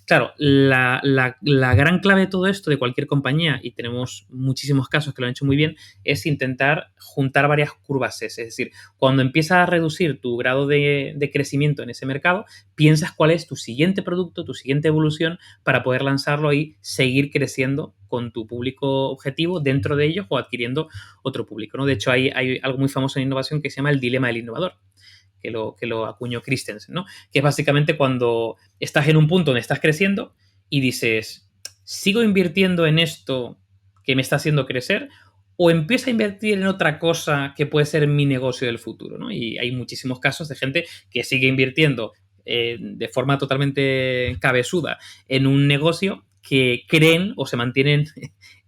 Speaker 3: Claro, la gran clave de todo esto, de cualquier compañía, y tenemos muchísimos casos que lo han hecho muy bien, es intentar juntar varias curvas S. Es decir, cuando empiezas a reducir tu grado de crecimiento en ese mercado, piensas cuál es tu siguiente producto, tu siguiente evolución para poder lanzarlo y seguir creciendo con tu público objetivo dentro de ellos o adquiriendo otro público, ¿no? De hecho, hay algo muy famoso en innovación que se llama el dilema del innovador, que lo acuñó Christensen, ¿no? Que es básicamente cuando estás en un punto donde estás creciendo y dices, ¿sigo invirtiendo en esto que me está haciendo crecer o empiezo a invertir en otra cosa que puede ser mi negocio del futuro, ¿no? Y hay muchísimos casos de gente que sigue invirtiendo de forma totalmente cabezuda en un negocio que creen o se mantienen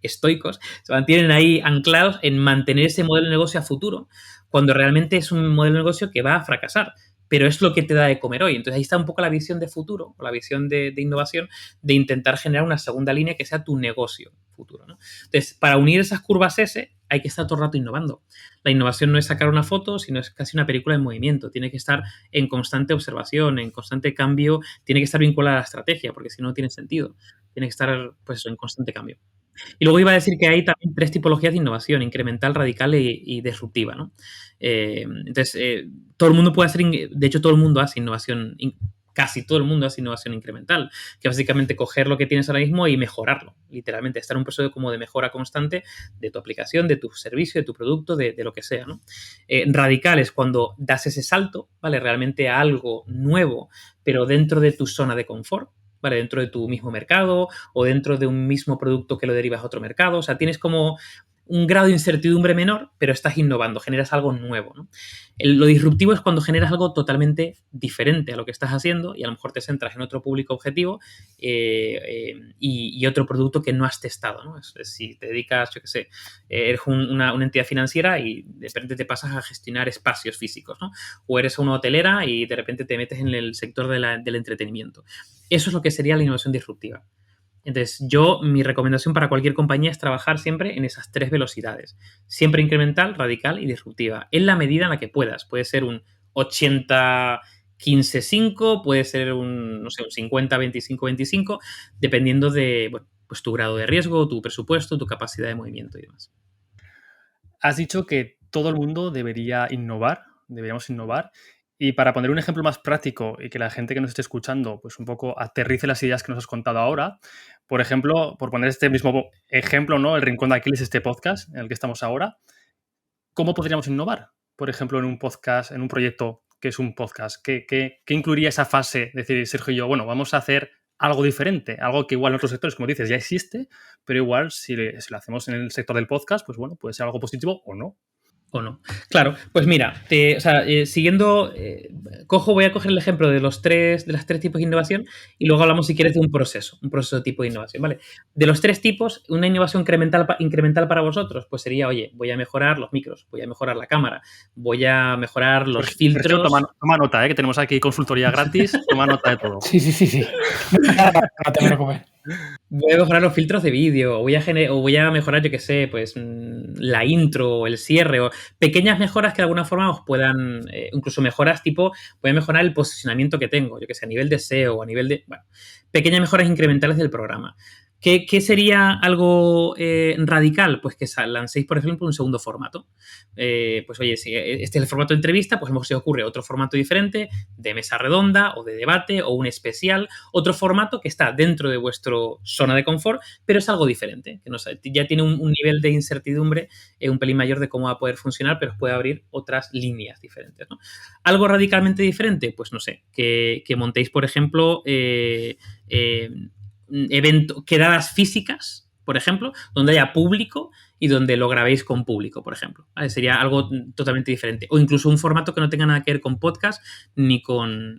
Speaker 3: estoicos, se mantienen ahí anclados en mantener ese modelo de negocio a futuro, cuando realmente es un modelo de negocio que va a fracasar, pero es lo que te da de comer hoy. Entonces ahí está un poco la visión de futuro, o la visión de innovación, de intentar generar una segunda línea que sea tu negocio futuro, ¿no? Entonces, para unir esas curvas S, hay que estar todo el rato innovando. La innovación no es sacar una foto, sino es casi una película en movimiento. Tiene que estar en constante observación, en constante cambio, tiene que estar vinculada a la estrategia, porque si no, no tiene sentido. Tiene que estar, pues eso, en constante cambio. Y luego iba a decir que hay también 3 tipologías de innovación: incremental, radical y disruptiva, ¿no? Entonces, todo el mundo puede hacer, de hecho, todo el mundo hace innovación, casi todo el mundo hace innovación incremental, que básicamente coger lo que tienes ahora mismo y mejorarlo, literalmente, estar en un proceso como de mejora constante de tu aplicación, de tu servicio, de tu producto, de lo que sea, ¿no? Radical es cuando das ese salto, ¿vale? Realmente a algo nuevo, pero dentro de tu zona de confort, ¿vale? Dentro de tu mismo mercado o dentro de un mismo producto que lo derivas a otro mercado. O sea, tienes como un grado de incertidumbre menor, pero estás innovando, generas algo nuevo, ¿no? Lo disruptivo es cuando generas algo totalmente diferente a lo que estás haciendo y a lo mejor te centras en otro público objetivo y otro producto que no has testado, ¿no? Si te dedicas, yo qué sé, eres una entidad financiera y de repente te pasas a gestionar espacios físicos, ¿no? O eres una hotelera y de repente te metes en el sector del entretenimiento. Eso es lo que sería la innovación disruptiva. Entonces, mi recomendación para cualquier compañía es trabajar siempre en esas 3 velocidades. Siempre incremental, radical y disruptiva. En la medida en la que puedas. Puede ser un 80-15-5, puede ser un 50-25-25, dependiendo de, bueno, pues tu grado de riesgo, tu presupuesto, tu capacidad de movimiento y demás.
Speaker 4: Has dicho que todo el mundo deberíamos innovar. Y para poner un ejemplo más práctico y que la gente que nos esté escuchando pues un poco aterrice las ideas que nos has contado ahora, por ejemplo, por poner este mismo ejemplo, ¿no? El Rincón de Aquiles, este podcast en el que estamos ahora, ¿cómo podríamos innovar? Por ejemplo, en un podcast, en un proyecto que es un podcast, ¿qué incluiría esa fase? Decir, Sergio y yo, bueno, vamos a hacer algo diferente, algo que igual en otros sectores, como dices, ya existe, pero igual si lo hacemos en el sector del podcast, pues bueno, puede ser algo positivo o no.
Speaker 3: ¿O no? Claro, pues mira, voy a coger el ejemplo de las 3 tipos de innovación y luego hablamos, si quieres, de un proceso de tipo de innovación, ¿vale? De los 3 tipos, una innovación incremental para vosotros, pues sería, oye, voy a mejorar los micros, voy a mejorar la cámara, voy a mejorar los filtros.
Speaker 4: Toma nota, que tenemos aquí consultoría gratis, toma nota de todo.
Speaker 2: Sí. No te preocupes.
Speaker 3: Voy a mejorar los filtros de vídeo, o voy a mejorar, yo qué sé, pues la intro o el cierre, o pequeñas mejoras que de alguna forma os puedan, incluso mejoras tipo, voy a mejorar el posicionamiento que tengo, yo que sé, a nivel de SEO, a nivel de, bueno, pequeñas mejoras incrementales del programa. ¿Qué sería algo radical? Pues que lancéis, por ejemplo, un segundo formato. Pues oye, si este es el formato de entrevista, pues a lo mejor se os ocurre otro formato diferente, de mesa redonda o de debate o un especial, otro formato que está dentro de vuestro zona de confort, pero es algo diferente, que ya tiene un nivel de incertidumbre un pelín mayor de cómo va a poder funcionar, pero os puede abrir otras líneas diferentes, ¿no? Algo radicalmente diferente, pues no sé, que montéis, por ejemplo, quedadas físicas, por ejemplo, donde haya público y donde lo grabéis con público, por ejemplo. ¿Vale? Sería algo totalmente diferente. O incluso un formato que no tenga nada que ver con podcast ni con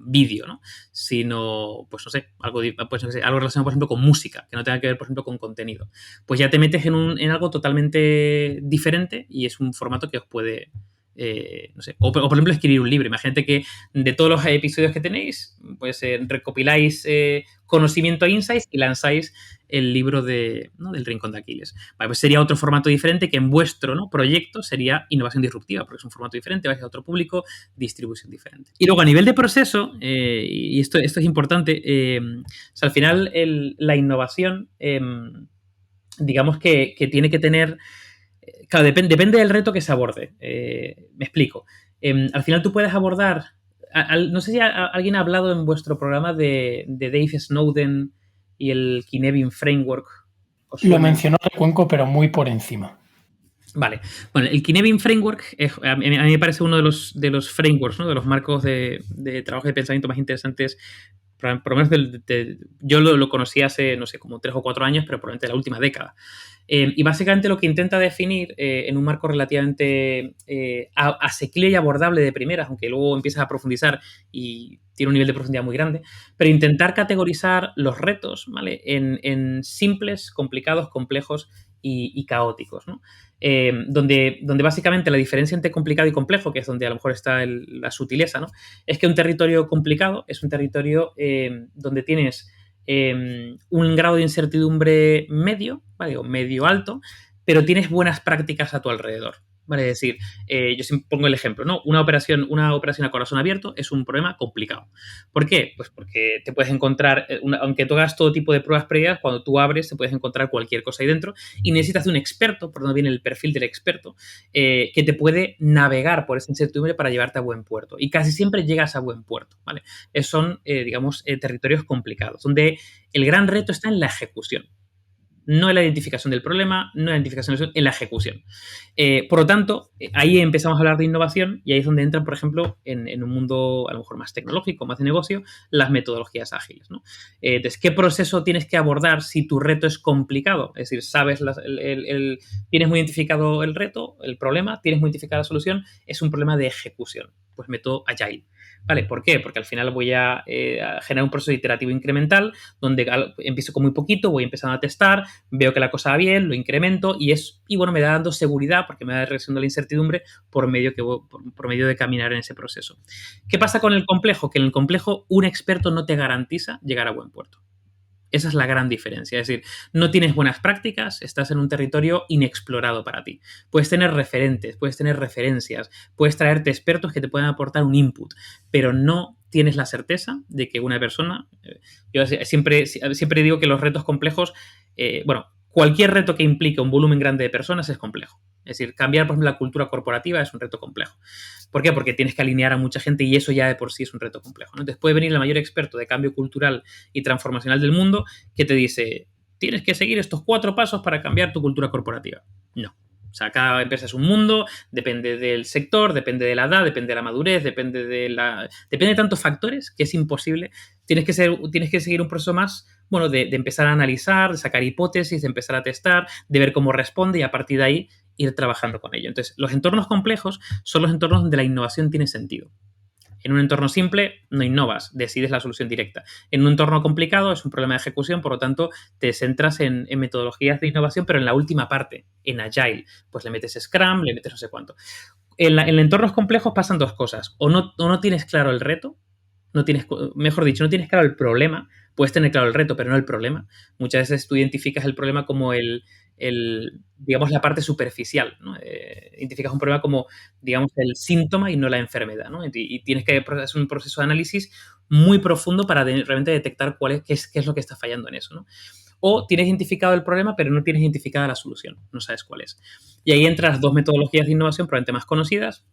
Speaker 3: vídeo, ¿no? Sino, pues no sé, algo relacionado, por ejemplo, con música, que no tenga que ver, por ejemplo, con contenido. Pues ya te metes en algo totalmente diferente y es un formato que os puede... no sé, o por ejemplo escribir un libro. Imagínate que de todos los episodios que tenéis, pues recopiláis conocimiento e insights y lanzáis el libro del Rincón de Aquiles. Vale, pues sería otro formato diferente que en vuestro, ¿no?, proyecto sería innovación disruptiva, porque es un formato diferente, vais a otro público, distribución diferente. Y luego a nivel de proceso, y esto es importante, o sea, al final la innovación, digamos que tiene que tener... Claro, depende del reto que se aborde. Me explico. Al final tú puedes abordar... no sé si alguien ha hablado en vuestro programa de Dave Snowden y el Kinevin Framework.
Speaker 2: Lo mencionó Recuenco, pero muy por encima.
Speaker 3: Vale. Bueno, el Kinevin Framework a mí me parece uno de los frameworks, ¿no?, de los marcos de trabajo de pensamiento más interesantes. Por lo menos yo lo conocí hace, no sé, como 3 o 4 años, pero probablemente la última década. Y básicamente lo que intenta definir en un marco relativamente asequible y abordable de primeras, aunque luego empiezas a profundizar y tiene un nivel de profundidad muy grande, pero intentar categorizar los retos, ¿vale?, en simples, complicados, complejos y caóticos, ¿no? Donde básicamente la diferencia entre complicado y complejo, que es donde a lo mejor está la sutileza, ¿no?, es que un territorio complicado es un territorio donde tienes un grado de incertidumbre medio, ¿vale?, o medio alto, pero tienes buenas prácticas a tu alrededor. Vale, es decir, yo siempre pongo el ejemplo, ¿no? Una operación a corazón abierto es un problema complicado. ¿Por qué? Pues porque te puedes encontrar, aunque tú hagas todo tipo de pruebas previas, cuando tú abres te puedes encontrar cualquier cosa ahí dentro y necesitas de un experto, por donde viene el perfil del experto, que te puede navegar por esa incertidumbre para llevarte a buen puerto. Y casi siempre llegas a buen puerto, ¿vale? Esos son, digamos, territorios complicados, donde el gran reto está en la ejecución. No en la identificación del problema, no en la identificación en la ejecución. Por lo tanto, ahí empezamos a hablar de innovación y ahí es donde entran, por ejemplo, en un mundo a lo mejor más tecnológico, más de negocio, las metodologías ágiles, ¿no? Entonces, ¿qué proceso tienes que abordar si tu reto es complicado? Es decir, tienes muy identificado el reto, el problema, tienes muy identificada la solución, es un problema de ejecución. Pues método Agile. ¿Vale? ¿Por qué? Porque al final voy a generar un proceso iterativo incremental donde empiezo con muy poquito, voy empezando a testar, veo que la cosa va bien, lo incremento y bueno, me da dando seguridad porque me da reduciendo la incertidumbre por medio de caminar en ese proceso. ¿Qué pasa con el complejo? Que en el complejo un experto no te garantiza llegar a buen puerto. Esa es la gran diferencia. Es decir, no tienes buenas prácticas, estás en un territorio inexplorado para ti. Puedes tener referentes, puedes tener referencias, puedes traerte expertos que te puedan aportar un input, pero no tienes la certeza de que una persona... Yo siempre digo que los retos complejos... cualquier reto que implique un volumen grande de personas es complejo. Es decir, cambiar, por ejemplo, la cultura corporativa es un reto complejo. ¿Por qué? Porque tienes que alinear a mucha gente y eso ya de por sí es un reto complejo, ¿no? Entonces puede venir el mayor experto de cambio cultural y transformacional del mundo que te dice, tienes que seguir estos 4 pasos para cambiar tu cultura corporativa. No. O sea, cada empresa es un mundo, depende del sector, depende de la edad, depende de la madurez, depende de tantos factores que es imposible. Tienes que seguir un proceso más, bueno, de empezar a analizar, de sacar hipótesis, de empezar a testar, de ver cómo responde y a partir de ahí ir trabajando con ello. Entonces, los entornos complejos son los entornos donde la innovación tiene sentido. En un entorno simple no innovas, decides la solución directa. En un entorno complicado es un problema de ejecución, por lo tanto te centras en metodologías de innovación, pero en la última parte, en Agile, pues le metes Scrum, le metes no sé cuánto. En entornos complejos pasan 2 cosas. O no tienes claro el reto, no tienes claro el problema. Puedes tener claro el reto, pero no el problema. Muchas veces tú identificas el problema como digamos, la parte superficial, ¿no? Identificas un problema como, digamos, el síntoma y no la enfermedad, ¿no? Y tienes que hacer un proceso de análisis muy profundo para realmente detectar qué es lo que está fallando en eso, ¿no? o tienes identificado el problema, pero no tienes identificada la solución, no sabes cuál es. Y ahí entran las dos metodologías de innovación probablemente más conocidas.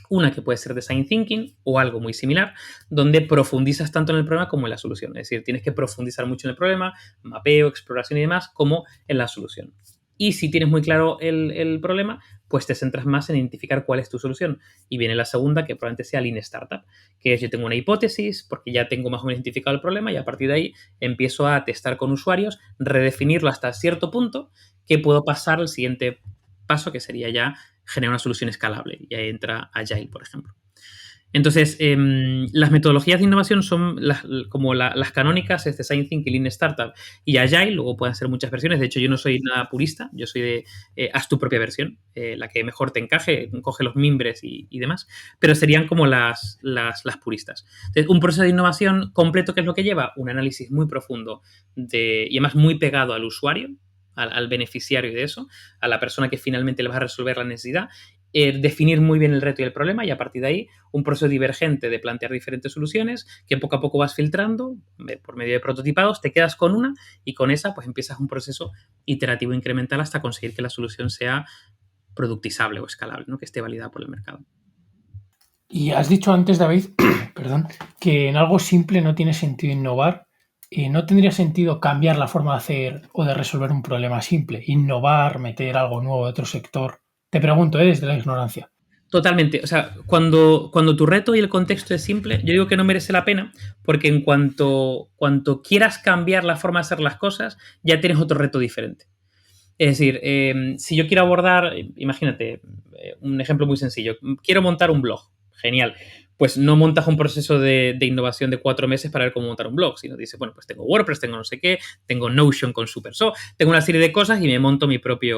Speaker 3: Una que puede ser design thinking o algo muy similar, donde profundizas tanto en el problema como en la solución. Es decir, tienes que profundizar mucho en el problema, mapeo, exploración y demás, como en la solución. Y si tienes muy claro el problema, pues te centras más en identificar cuál es tu solución. Y viene la segunda, que probablemente sea Lean Startup, que es yo tengo una hipótesis, porque ya tengo más o menos identificado el problema, y a partir de ahí empiezo a testar con usuarios, redefinirlo hasta cierto punto, que puedo pasar al siguiente paso, que sería ya generar una solución escalable. Y ahí entra Agile, por ejemplo. Entonces, las metodologías de innovación son como las canónicas, es Design Thinking, Lean Startup y Agile. Luego pueden ser muchas versiones. De hecho, yo no soy nada purista. Yo soy de haz tu propia versión, la que mejor te encaje, coge los mimbres y demás. Pero serían como las puristas. Entonces, un proceso de innovación completo, ¿qué es lo que lleva? Un análisis muy profundo y además muy pegado al usuario, al beneficiario de eso, a la persona que finalmente le va a resolver la necesidad, definir muy bien el reto y el problema, y a partir de ahí un proceso divergente de plantear diferentes soluciones que poco a poco vas filtrando por medio de prototipados, te quedas con una y con esa pues empiezas un proceso iterativo incremental hasta conseguir que la solución sea productizable o escalable, ¿no? Que esté validada por el mercado.
Speaker 2: Y has dicho antes, David, perdón, que en algo simple no tiene sentido innovar. ¿No tendría sentido cambiar la forma de hacer o de resolver un problema simple? Innovar, meter algo nuevo de otro sector. Te pregunto, desde la ignorancia.
Speaker 3: Totalmente. O sea, cuando tu reto y el contexto es simple, yo digo que no merece la pena, porque en cuanto quieras cambiar la forma de hacer las cosas, ya tienes otro reto diferente. Es decir, si yo quiero abordar, imagínate, un ejemplo muy sencillo, quiero montar un blog, genial. Pues no montas un proceso de innovación de 4 meses para ver cómo montar un blog, sino dices, bueno, pues tengo WordPress, tengo no sé qué, tengo Notion con SuperSo, tengo una serie de cosas y me monto mi propia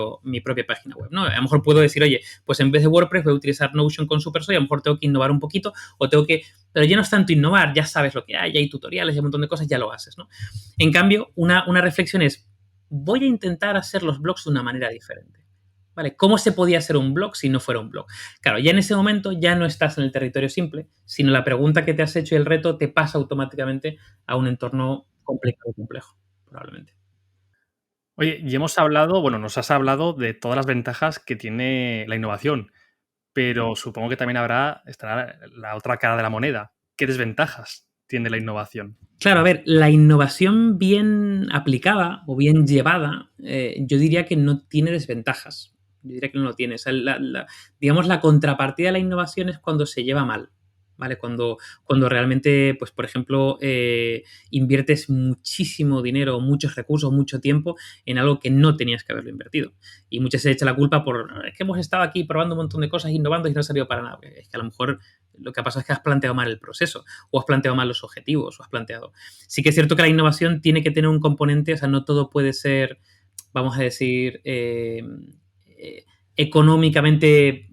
Speaker 3: página web, ¿no? A lo mejor puedo decir, oye, pues en vez de WordPress voy a utilizar Notion con SuperSo y a lo mejor tengo que innovar un poquito pero ya no es tanto innovar, ya sabes lo que hay, ya hay tutoriales, ya hay un montón de cosas, ya lo haces, ¿no? En cambio, una reflexión es, voy a intentar hacer los blogs de una manera diferente. ¿Vale? ¿Cómo se podía hacer un blog si no fuera un blog? Claro, ya en ese momento ya no estás en el territorio simple, sino la pregunta que te has hecho y el reto te pasa automáticamente a un entorno complicado y complejo, probablemente.
Speaker 4: Oye, y nos has hablado de todas las ventajas que tiene la innovación, pero supongo que también estará la otra cara de la moneda. ¿Qué desventajas tiene la innovación?
Speaker 3: Claro, a ver, la innovación bien aplicada o bien llevada, yo diría que no tiene desventajas. Yo diría que no lo tiene. O sea, digamos, la contrapartida de la innovación es cuando se lleva mal, ¿vale? Cuando realmente, pues, por ejemplo, inviertes muchísimo dinero, muchos recursos, mucho tiempo en algo que no tenías que haberlo invertido. Y muchas veces se echa la culpa es que hemos estado aquí probando un montón de cosas, innovando y no ha salido para nada. Es que a lo mejor lo que ha pasado es que has planteado mal el proceso o has planteado mal los objetivos o has planteado... Sí que es cierto que la innovación tiene que tener un componente, o sea, no todo puede ser, vamos a decir, económicamente,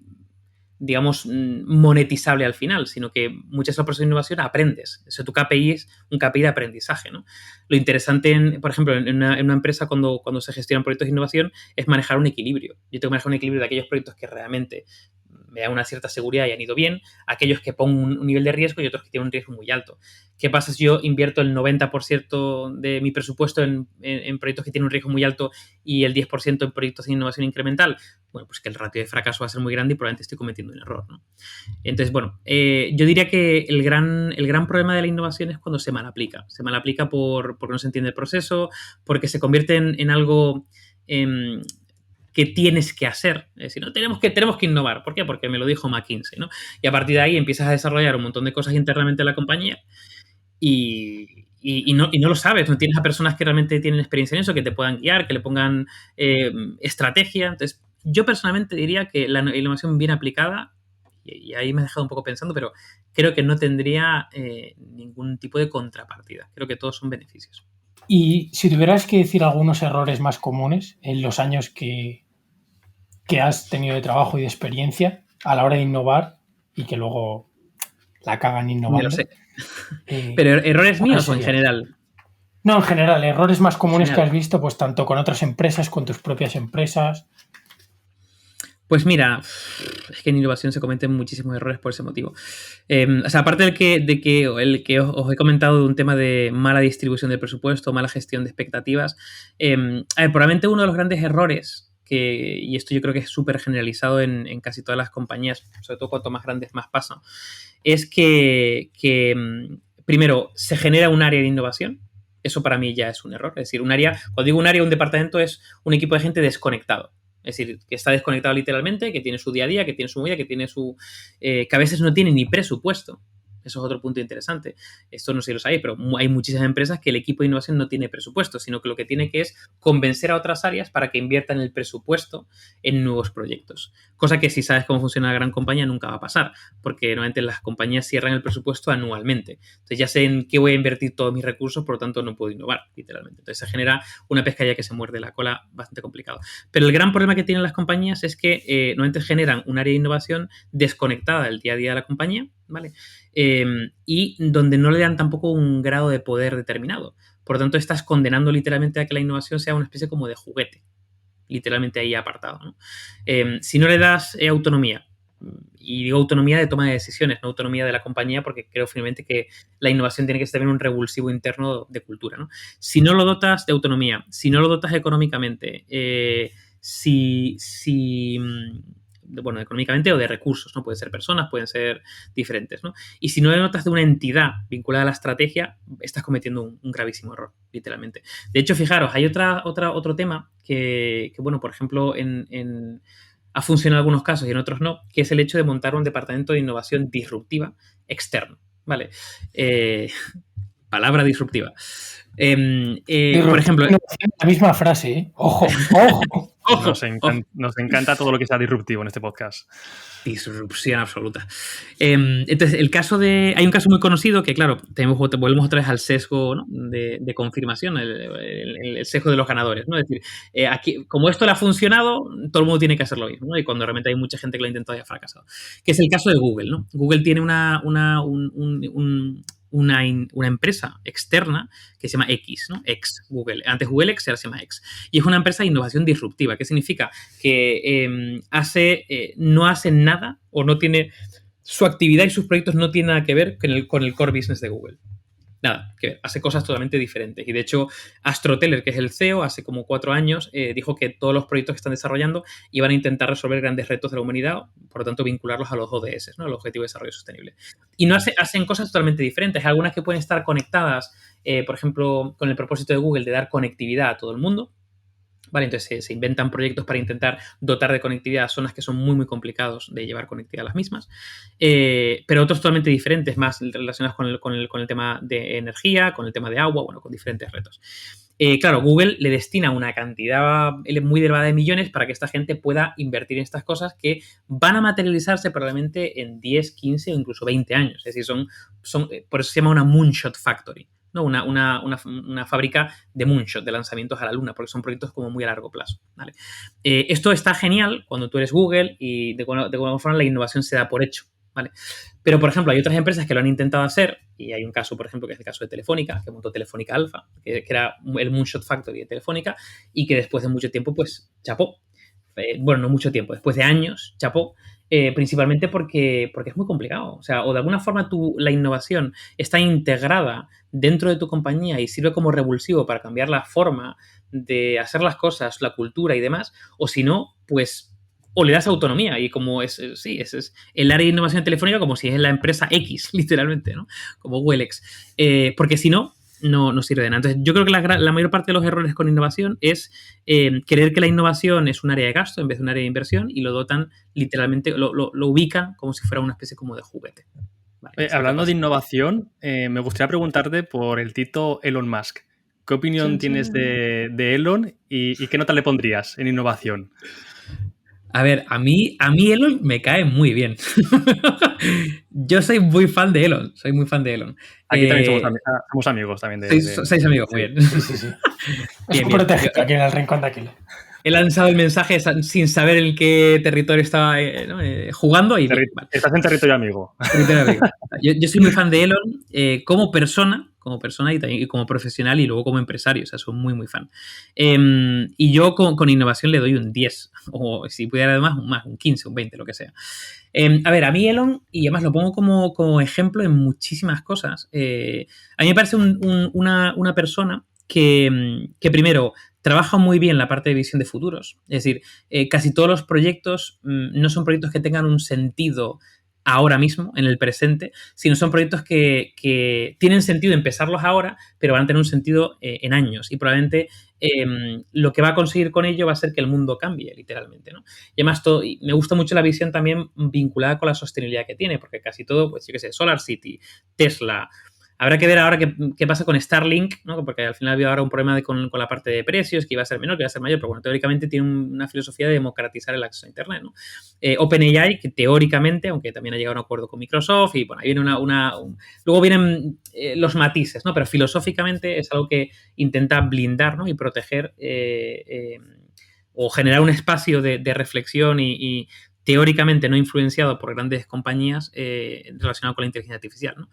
Speaker 3: digamos, monetizable al final, sino que muchas de las procesos de innovación aprendes. Eso, tu KPI es un KPI de aprendizaje, ¿no? Lo interesante, por ejemplo, en una empresa cuando se gestionan proyectos de innovación es manejar un equilibrio. Yo tengo que manejar un equilibrio de aquellos proyectos que realmente me dan una cierta seguridad y han ido bien, aquellos que pongo un nivel de riesgo y otros que tienen un riesgo muy alto. ¿Qué pasa si yo invierto el 90% de mi presupuesto en proyectos que tienen un riesgo muy alto y el 10% en proyectos de innovación incremental? Bueno, pues que el ratio de fracaso va a ser muy grande y probablemente estoy cometiendo un error, ¿no? Entonces, bueno, yo diría que el gran problema de la innovación es cuando se mal aplica. Se mal aplica porque no se entiende el proceso, porque se convierte en algo... que tienes que hacer. Es decir, no tenemos que innovar. ¿Por qué? Porque me lo dijo McKinsey, ¿no? Y a partir de ahí empiezas a desarrollar un montón de cosas internamente en la compañía y no lo sabes. No tienes a personas que realmente tienen experiencia en eso, que te puedan guiar, que le pongan estrategia. Entonces, yo personalmente diría que la innovación bien aplicada, y ahí me he dejado un poco pensando, pero creo que no tendría ningún tipo de contrapartida. Creo que todos son beneficios.
Speaker 2: Y si tuvieras que decir algunos errores más comunes en los años que has tenido de trabajo y de experiencia a la hora de innovar y que luego la cagan innovando.
Speaker 3: Me lo sé. ¿Pero errores míos o en general?
Speaker 2: No, en general, errores más comunes que has visto, pues tanto con otras empresas, con tus propias empresas.
Speaker 3: Pues mira, es que en innovación se cometen muchísimos errores por ese motivo. O sea, aparte de que os he comentado de un tema de mala distribución del presupuesto, mala gestión de expectativas, a ver, probablemente uno de los grandes errores y esto yo creo que es súper generalizado en casi todas las compañías, sobre todo cuanto más grandes más pasa, es que primero se genera un área de innovación. Eso para mí ya es un error. Es decir, cuando digo un área, un departamento es un equipo de gente desconectado. Es decir, que está desconectado literalmente, que tiene su día a día, que tiene su movida, que tiene que a veces no tiene ni presupuesto. Eso es otro punto interesante. Esto no sé si lo sabéis, pero hay muchísimas empresas que el equipo de innovación no tiene presupuesto, sino que lo que tiene que es convencer a otras áreas para que inviertan el presupuesto en nuevos proyectos. Cosa que si sabes cómo funciona una gran compañía nunca va a pasar, porque normalmente las compañías cierran el presupuesto anualmente. Entonces ya sé en qué voy a invertir todos mis recursos, por lo tanto no puedo innovar, literalmente. Entonces se genera una pescadilla que se muerde la cola bastante complicado. Pero el gran problema que tienen las compañías es que normalmente generan un área de innovación desconectada del día a día de la compañía, ¿vale? Y donde no le dan tampoco un grado de poder determinado. Por lo tanto, estás condenando literalmente a que la innovación sea una especie como de juguete, literalmente ahí apartado, ¿no? Si no le das autonomía, y digo autonomía de toma de decisiones, no autonomía de la compañía, porque creo finalmente que la innovación tiene que ser un revulsivo interno de cultura, ¿no? Si no lo dotas de autonomía, si no lo dotas económicamente, bueno, económicamente o de recursos, ¿no? Pueden ser personas, pueden ser diferentes, ¿no? Y si no le notas de una entidad vinculada a la estrategia, estás cometiendo un gravísimo error, literalmente. De hecho, fijaros, hay otro tema que bueno, por ejemplo, ha funcionado en algunos casos y en otros no, que es el hecho de montar un departamento de innovación disruptiva externo, ¿vale? Palabra disruptiva. Por ejemplo...
Speaker 2: La misma frase, ¿eh? ¡Ojo! ¡Ojo!
Speaker 4: Nos encanta todo lo que sea disruptivo en este podcast.
Speaker 3: Disrupción absoluta. Entonces, hay un caso muy conocido que, claro, volvemos otra vez al sesgo, ¿no? de confirmación, el sesgo de los ganadores, ¿no? Es decir, aquí, como esto le ha funcionado, todo el mundo tiene que hacer lo mismo, ¿no? Y cuando realmente hay mucha gente que lo ha intentado y ha fracasado. Que es el caso de Google, ¿no? Google tiene una empresa externa que se llama X, ¿no? X, Google. Antes Google X, ahora se llama X. Y es una empresa de innovación disruptiva. ¿Qué significa? Que no hace nada o no tiene... Su actividad y sus proyectos no tienen nada que ver con el core business de Google. Nada, que ver, hace cosas totalmente diferentes. Y de hecho, Astro Teller, que es el CEO, hace como 4 años, dijo que todos los proyectos que están desarrollando iban a intentar resolver grandes retos de la humanidad, por lo tanto, vincularlos a los ODS, ¿no? Al Objetivo de Desarrollo Sostenible. Y no hacen cosas totalmente diferentes. Algunas que pueden estar conectadas, por ejemplo, con el propósito de Google de dar conectividad a todo el mundo. Vale, entonces se inventan proyectos para intentar dotar de conectividad a zonas que son muy, muy complicados de llevar conectividad a las mismas, pero otros totalmente diferentes, más relacionados con el tema de energía, con el tema de agua, bueno, con diferentes retos. Claro, Google le destina una cantidad muy elevada de millones para que esta gente pueda invertir en estas cosas que van a materializarse probablemente en 10, 15 o incluso 20 años. Es decir, por eso se llama una Moonshot Factory, ¿no? Una fábrica de moonshot, de lanzamientos a la luna, porque son proyectos como muy a largo plazo, ¿vale? Esto está genial cuando tú eres Google y de alguna forma la innovación se da por hecho, ¿vale? Pero, por ejemplo, hay otras empresas que lo han intentado hacer y hay un caso, por ejemplo, que es el caso de Telefónica, que montó Telefónica Alpha, que era el Moonshot Factory de Telefónica y que después de mucho tiempo, pues, chapó. Bueno, no mucho tiempo, después de años, chapó. Principalmente porque es muy complicado. O sea, o de alguna forma la innovación está integrada dentro de tu compañía y sirve como revulsivo para cambiar la forma de hacer las cosas, la cultura y demás, o si no, pues o le das autonomía y como es el área de innovación telefónica como si es la empresa X, literalmente, ¿no? Como Google X. Porque si no sirve de nada. Entonces, yo creo que la mayor parte de los errores con innovación es creer que la innovación es un área de gasto en vez de un área de inversión y lo dotan literalmente, lo ubican como si fuera una especie como de juguete. Vale,
Speaker 4: hablando de innovación, me gustaría preguntarte por el Tito Elon Musk. ¿Qué opinión tienes de Elon y qué nota le pondrías en innovación?
Speaker 3: A ver, a mí Elon me cae muy bien. Yo soy muy fan de Elon.
Speaker 4: Aquí también somos amigos también.
Speaker 3: Sois amigos, muy bien.
Speaker 2: Sí. Es un protegido aquí en el Rincón de Aquiles.
Speaker 3: He lanzado el mensaje sin saber en qué territorio estaba jugando. Y
Speaker 4: Estás en territorio amigo.
Speaker 3: Yo soy muy fan de Elon como persona, como persona y como profesional y luego como empresario. O sea, soy muy, muy fan. Y yo con innovación le doy un 10, o si pudiera además un 15, un 20, lo que sea. A ver, a mí Elon, y además lo pongo como ejemplo en muchísimas cosas, a mí me parece una persona que primero trabaja muy bien la parte de visión de futuros. Es decir, casi todos los proyectos no son proyectos que tengan un sentido ahora mismo, en el presente, sino son proyectos que tienen sentido empezarlos ahora, pero van a tener un sentido en años. Y probablemente lo que va a conseguir con ello va a ser que el mundo cambie, literalmente, ¿no? Y además y me gusta mucho la visión también vinculada con la sostenibilidad que tiene, porque casi todo, pues yo qué sé, SolarCity, Tesla. Habrá que ver ahora qué pasa con Starlink, ¿no? Porque al final había ahora un problema con la parte de precios, que iba a ser menor, que iba a ser mayor, pero bueno, teóricamente tiene una filosofía de democratizar el acceso a Internet, ¿no? OpenAI, que teóricamente, aunque también ha llegado a un acuerdo con Microsoft, y bueno, ahí viene luego vienen los matices, ¿no? Pero filosóficamente es algo que intenta blindar, ¿no? Y proteger o generar un espacio de reflexión y teóricamente no influenciado por grandes compañías relacionado con la inteligencia artificial, ¿no?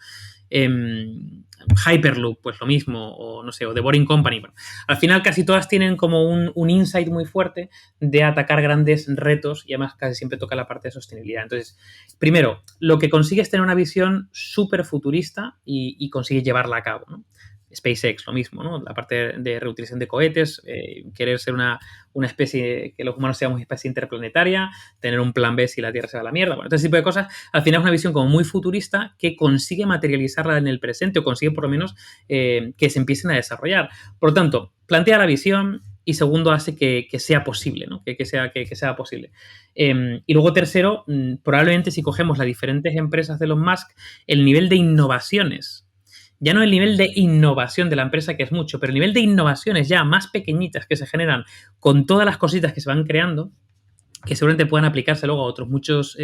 Speaker 3: Hyperloop, pues lo mismo, o no sé, o The Boring Company. Bueno, al final casi todas tienen como un insight muy fuerte de atacar grandes retos y además casi siempre toca la parte de sostenibilidad. Entonces, primero, lo que consigue es tener una visión súper futurista y consigue llevarla a cabo, ¿no? SpaceX, lo mismo, ¿no? La parte de reutilización de cohetes, querer ser una especie, que los humanos seamos una especie interplanetaria, tener un plan B si la Tierra se va a la mierda, bueno, todo ese tipo de cosas. Al final es una visión como muy futurista que consigue materializarla en el presente o consigue por lo menos que se empiecen a desarrollar. Por lo tanto, plantea la visión y segundo, hace que sea posible, ¿no? Que sea posible. Y luego tercero, probablemente si cogemos las diferentes empresas de Elon Musk, el nivel de innovaciones, ya no el nivel de innovación de la empresa, que es mucho, pero el nivel de innovaciones ya más pequeñitas que se generan con todas las cositas que se van creando, que seguramente puedan aplicarse luego a otros muchos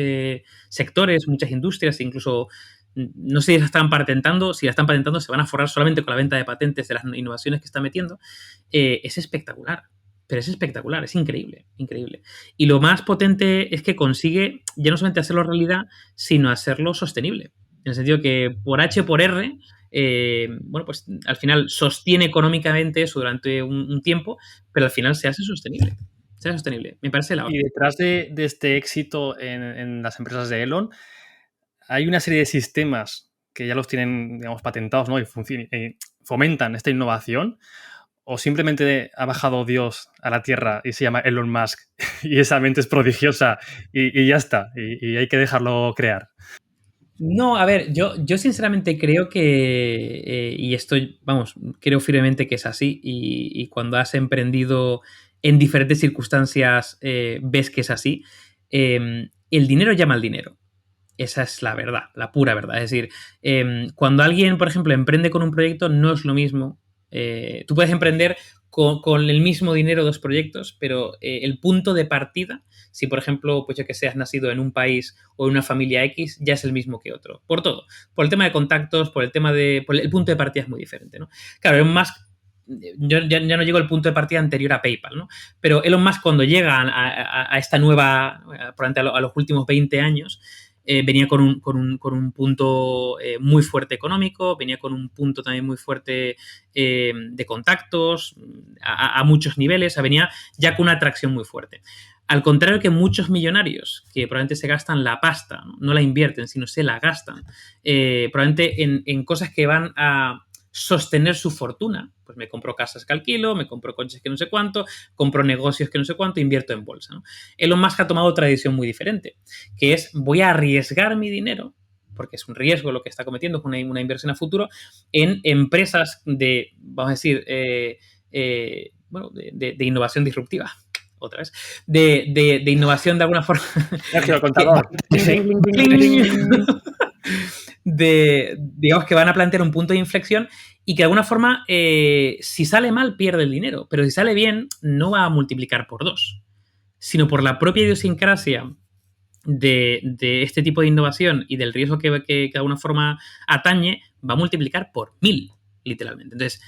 Speaker 3: sectores, muchas industrias, incluso no sé si la están patentando, si la están patentando se van a forrar solamente con la venta de patentes de las innovaciones que está metiendo. Es espectacular, pero es espectacular, es increíble, increíble. Y lo más potente es que consigue ya no solamente hacerlo realidad, sino hacerlo sostenible. En el sentido que por H por R, bueno, pues al final sostiene económicamente eso durante un tiempo, pero al final se hace sostenible. Se hace sostenible. Me parece la hora.
Speaker 4: Y detrás de este éxito en las empresas de Elon, hay una serie de sistemas que ya los tienen, digamos, patentados, ¿no? Y fomentan esta innovación. ¿O simplemente ha bajado Dios a la Tierra y se llama Elon Musk y esa mente es prodigiosa y ya está? Y hay que dejarlo crear.
Speaker 3: No, a ver, yo sinceramente creo que, y estoy, vamos, creo firmemente que es así, y cuando has emprendido en diferentes circunstancias ves que es así, el dinero llama al dinero. Esa es la verdad, la pura verdad. Es decir, cuando alguien, por ejemplo, emprende con un proyecto, no es lo mismo. Tú puedes emprender con el mismo dinero dos proyectos, pero el punto de partida, si por ejemplo, pues yo que sé, has nacido en un país o en una familia X, ya es el mismo que otro. Por todo. Por el tema de contactos, por el punto de partida es muy diferente, ¿no? Claro, Elon Musk, yo ya no llego al punto de partida anterior a PayPal, ¿no? Pero Elon Musk cuando llega a esta nueva, probablemente a los últimos 20 años, venía con un punto muy fuerte económico, venía con un punto también muy fuerte de contactos a muchos niveles, o sea, venía ya con una atracción muy fuerte. Al contrario que muchos millonarios que probablemente se gastan la pasta, no la invierten, sino se la gastan, probablemente en cosas que van a sostener su fortuna. Pues me compro casas que alquilo, me compro coches que no sé cuánto, compro negocios que no sé cuánto, invierto en bolsa, ¿no? Elon Musk ha tomado otra decisión muy diferente, que es voy a arriesgar mi dinero, porque es un riesgo lo que está cometiendo, es una inversión a futuro, en empresas de, vamos a decir, bueno, de innovación disruptiva. Otra vez, de innovación de alguna forma.
Speaker 4: Sergio, contador.
Speaker 3: Digamos que van a plantear un punto de inflexión y que de alguna forma, si sale mal, pierde el dinero, pero si sale bien, no va a multiplicar por 2, sino por la propia idiosincrasia de este tipo de innovación y del riesgo que de alguna forma atañe, va a multiplicar por 1000, literalmente. Entonces,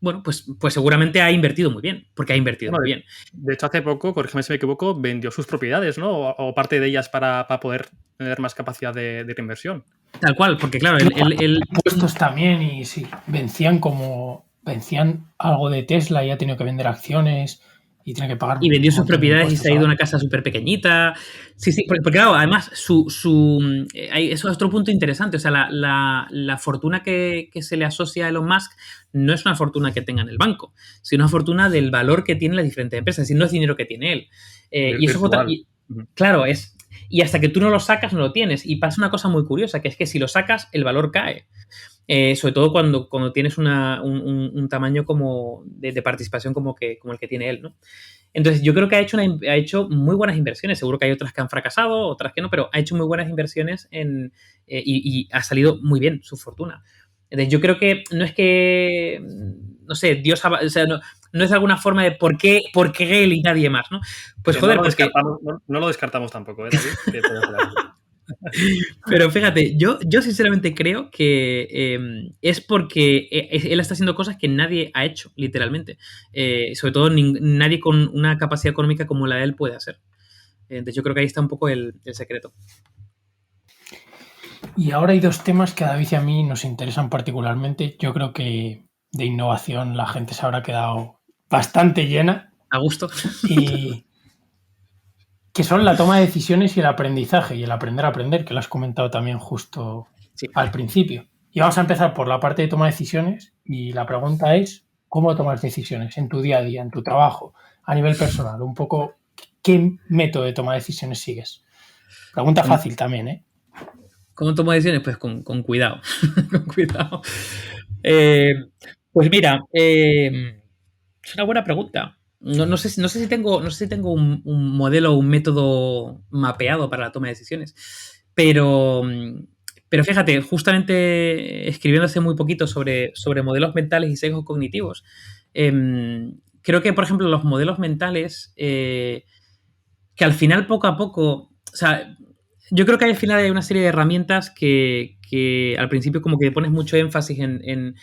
Speaker 3: bueno, pues seguramente ha invertido muy bien, porque ha invertido muy bien.
Speaker 4: De hecho, hace poco, corrígeme si me equivoco, vendió sus propiedades, ¿no? O parte de ellas para poder tener más capacidad de reinversión.
Speaker 3: Tal cual, porque claro,
Speaker 2: puestos también y sí, vencían algo de Tesla y ha tenido que vender acciones y tiene que pagar.
Speaker 3: Y vendió sus propiedades y se ha ido a una casa súper pequeñita. Sí, porque claro, además, eso es otro punto interesante. O sea, la fortuna que se le asocia a Elon Musk no es una fortuna que tenga en el banco, sino una fortuna del valor que tienen las diferentes empresas. Es decir, no es dinero que tiene él. Y eso es otra. Claro, es. Y hasta que tú no lo sacas, no lo tienes. Y pasa una cosa muy curiosa, que es que si lo sacas, el valor cae. Sobre todo cuando tienes un tamaño como de participación como el que tiene él, ¿no? Entonces, yo creo que ha hecho muy buenas inversiones. Seguro que hay otras que han fracasado, otras que no, pero ha hecho muy buenas inversiones y ha salido muy bien su fortuna. Entonces, yo creo que no es que, no sé, Dios... O sea, no es de alguna forma de por qué él y nadie más, ¿no? Pues joder,
Speaker 4: no lo descartamos tampoco, David.
Speaker 3: Pero fíjate, yo sinceramente creo que es porque él está haciendo cosas que nadie ha hecho, literalmente. Sobre todo nadie con una capacidad económica como la de él puede hacer. Entonces yo creo que ahí está un poco el secreto.
Speaker 2: Y ahora hay dos temas que a David y a mí nos interesan particularmente. Yo creo que de innovación la gente se habrá quedado bastante llena.
Speaker 3: A gusto.
Speaker 2: Y que son la toma de decisiones y el aprendizaje y el aprender a aprender, que lo has comentado también justo al principio. Y vamos a empezar por la parte de toma de decisiones y la pregunta es, ¿cómo tomas decisiones en tu día a día, en tu trabajo, a nivel personal? Un poco, ¿qué método de toma de decisiones sigues? Pregunta fácil también, ¿eh?
Speaker 3: ¿Cómo tomo decisiones? Pues con cuidado. Con cuidado. Pues mira, es una buena pregunta. No sé si tengo un modelo o un método mapeado para la toma de decisiones, pero fíjate, justamente escribiendo hace muy poquito sobre modelos mentales y sesgos cognitivos, creo que, por ejemplo, los modelos mentales, que al final, poco a poco, o sea, yo creo que al final hay una serie de herramientas que al principio como que pones mucho énfasis en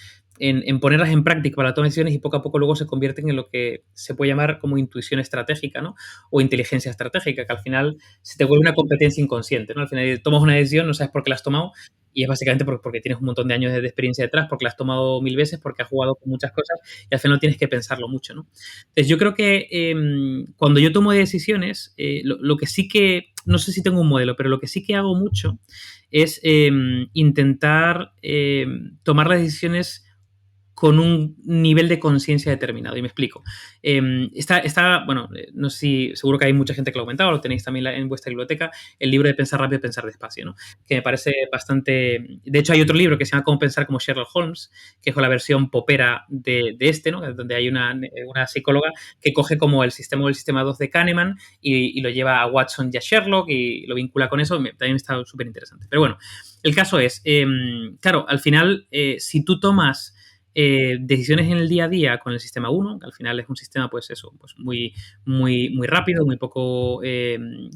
Speaker 3: ponerlas en práctica para la toma de decisiones y poco a poco luego se convierten en lo que se puede llamar como intuición estratégica, ¿no? O inteligencia estratégica, que al final se te vuelve una competencia inconsciente, ¿no? Al final tomas una decisión, no sabes por qué la has tomado y es básicamente porque tienes un montón de años de experiencia detrás, porque la has tomado 1000 veces, porque has jugado con muchas cosas y al final tienes que pensarlo mucho, ¿no? Entonces yo creo que cuando yo tomo decisiones, lo que sí que, no sé si tengo un modelo, pero lo que sí que hago mucho es intentar tomar las decisiones con un nivel de conciencia determinado. Y me explico. Bueno, no sé si, seguro que hay mucha gente que lo ha comentado, lo tenéis también en vuestra biblioteca, el libro de Pensar rápido y pensar despacio, ¿no? Que me parece bastante... De hecho, hay otro libro que se llama Cómo pensar como Sherlock Holmes, que es la versión popera de este, ¿no? Donde hay una psicóloga que coge como el sistema 2 de Kahneman y lo lleva a Watson y a Sherlock y lo vincula con eso. También está súper interesante. Pero bueno, el caso es, claro, al final, si tú tomas decisiones en el día a día con el sistema 1, que al final es un sistema, pues eso, pues muy, muy, muy rápido, muy poco,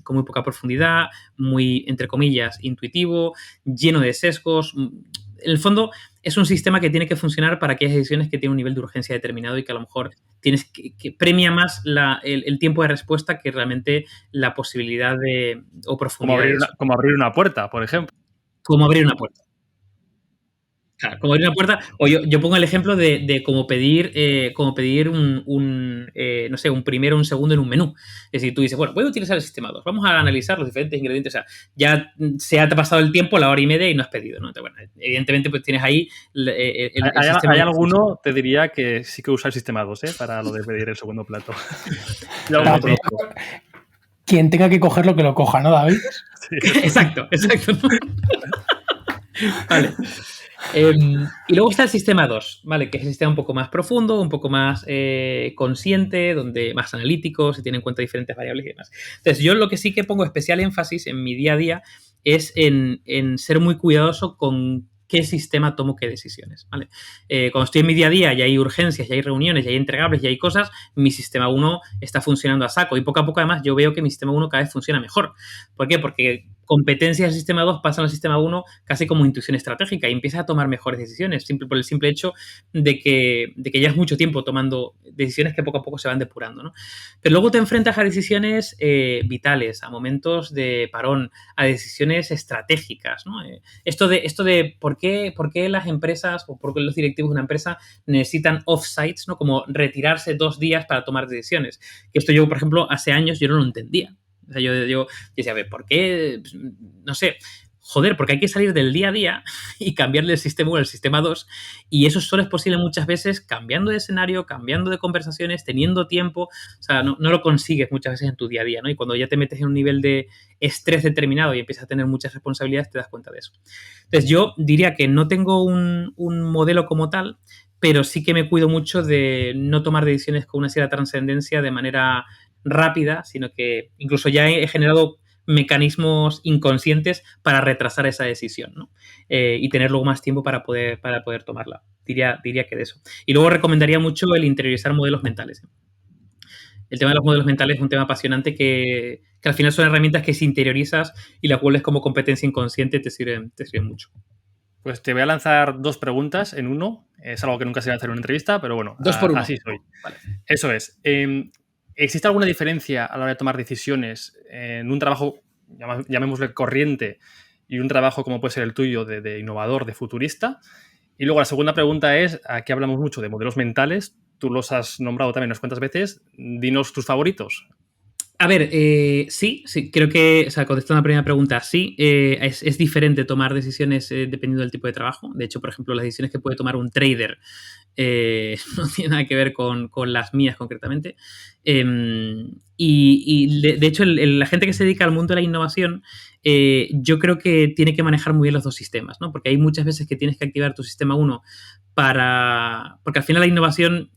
Speaker 3: con muy poca profundidad, muy, entre comillas, intuitivo, lleno de sesgos. En el fondo, es un sistema que tiene que funcionar para aquellas decisiones que tienen un nivel de urgencia determinado y que a lo mejor tienes que premia más el tiempo de respuesta que realmente la posibilidad o profundidad.
Speaker 4: Como abrir una puerta, por ejemplo.
Speaker 3: Como abrir una puerta. Claro, como abrir una puerta, o yo pongo el ejemplo de cómo pedir no sé, un primero o un segundo en un menú. Es decir, tú dices, bueno, voy a utilizar el sistema 2, vamos a analizar los diferentes ingredientes. O sea, ya se ha pasado el tiempo, la hora y media, y no has pedido, ¿no? Entonces, bueno, evidentemente, pues tienes ahí el sistema.
Speaker 4: Hay alguno, te diría, que sí que usa el sistema 2, para lo de pedir el segundo plato.
Speaker 2: Quien tenga que cogerlo, que lo coja, ¿no, David?
Speaker 3: Sí. Exacto. ¿No? Vale. Y luego está el sistema 2, ¿vale? Que es el sistema un poco más profundo, un poco más consciente, donde más analítico, se tienen en cuenta diferentes variables y demás. Entonces, yo lo que sí que pongo especial énfasis en mi día a día es en ser muy cuidadoso con qué sistema tomo qué decisiones, ¿vale? Cuando estoy en mi día a día y hay urgencias, y hay reuniones, y hay entregables, y hay cosas, mi sistema 1 está funcionando a saco. Y poco a poco, además, yo veo que mi sistema 1 cada vez funciona mejor. ¿Por qué? Porque competencias del sistema 2 pasan al sistema 1 casi como intuición estratégica y empiezas a tomar mejores decisiones, por el simple hecho de que ya es mucho tiempo tomando decisiones que poco a poco se van depurando, ¿no? Pero luego te enfrentas a decisiones vitales, a momentos de parón, a decisiones estratégicas, ¿no? Esto de por qué las empresas o por qué los directivos de una empresa necesitan offsites, ¿no? Como retirarse 2 días para tomar decisiones. Que esto yo, por ejemplo, hace años yo no lo entendía. O sea, yo decía, a ver, ¿por qué? No sé, joder, porque hay que salir del día a día y cambiarle el sistema 1 al sistema 2 y eso solo es posible muchas veces cambiando de escenario, cambiando de conversaciones, teniendo tiempo, o sea, no lo consigues muchas veces en tu día a día, ¿no? Y cuando ya te metes en un nivel de estrés determinado y empiezas a tener muchas responsabilidades, te das cuenta de eso. Entonces, yo diría que no tengo un modelo como tal, pero sí que me cuido mucho de no tomar decisiones con una cierta trascendencia de manera rápida, sino que incluso ya he generado mecanismos inconscientes para retrasar esa decisión, ¿no? Y tener luego más tiempo para poder tomarla. Diría que de eso. Y luego recomendaría mucho el interiorizar modelos mentales. El tema de los modelos mentales es un tema apasionante que al final son herramientas que si interiorizas y las vuelves como competencia inconsciente te sirven mucho.
Speaker 4: Pues te voy a lanzar 2 preguntas en uno. Es algo que nunca se va a hacer en una entrevista, pero bueno,
Speaker 3: 2 por 1.
Speaker 4: Así soy.
Speaker 3: Vale.
Speaker 4: Eso es. ¿Existe alguna diferencia a la hora de tomar decisiones en un trabajo, llamémosle corriente, y un trabajo como puede ser el tuyo de innovador, de futurista? Y luego la segunda pregunta es, aquí hablamos mucho de modelos mentales, tú los has nombrado también unas cuantas veces, dinos tus favoritos.
Speaker 3: A ver, sí, creo que, o sea, contestando a la primera pregunta, sí, es diferente tomar decisiones dependiendo del tipo de trabajo. De hecho, por ejemplo, las decisiones que puede tomar un trader no tienen nada que ver con las mías concretamente. Y de hecho, la gente que se dedica al mundo de la innovación, yo creo que tiene que manejar muy bien los 2 sistemas, ¿no? Porque hay muchas veces que tienes que activar tu sistema 1 porque al final la innovación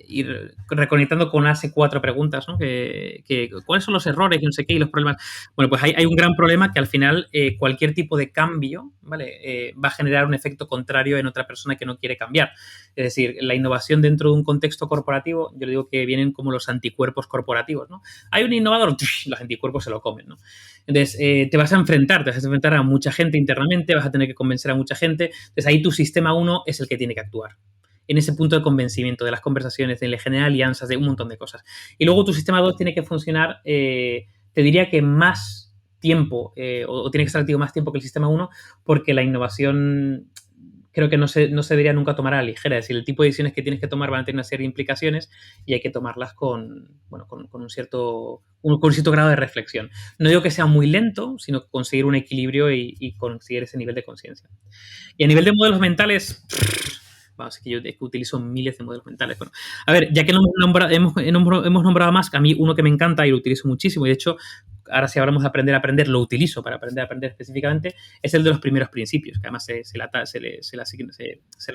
Speaker 3: y reconectando con hace 4 preguntas, ¿no? Que ¿cuáles son los errores y no sé qué y los problemas? Bueno, pues hay un gran problema que al final cualquier tipo de cambio, ¿vale? Va a generar un efecto contrario en otra persona que no quiere cambiar. Es decir, la innovación dentro de un contexto corporativo, yo le digo que vienen como los anticuerpos corporativos, ¿no? Hay un innovador, los anticuerpos se lo comen, ¿no? Entonces, te vas a enfrentar a mucha gente internamente, vas a tener que convencer a mucha gente. Entonces, ahí tu sistema 1 es el que tiene que actuar en ese punto de convencimiento, de las conversaciones, de generar alianzas, de un montón de cosas. Y luego tu sistema 2 tiene que funcionar, te diría que más tiempo, o tiene que estar activo más tiempo que el sistema 1, porque la innovación creo que no se debería nunca tomar a la ligera. Es decir, el tipo de decisiones que tienes que tomar van a tener una serie de implicaciones y hay que tomarlas con un cierto grado de reflexión. No digo que sea muy lento, sino conseguir un equilibrio y conseguir ese nivel de conciencia. Y a nivel de modelos mentales... Vamos, es que yo utilizo miles de modelos mentales. Bueno, a ver, ya que hemos nombrado más, a mí uno que me encanta y lo utilizo muchísimo, y de hecho, ahora si hablamos de aprender a aprender, lo utilizo para aprender a aprender específicamente, es el de los primeros principios, que además se le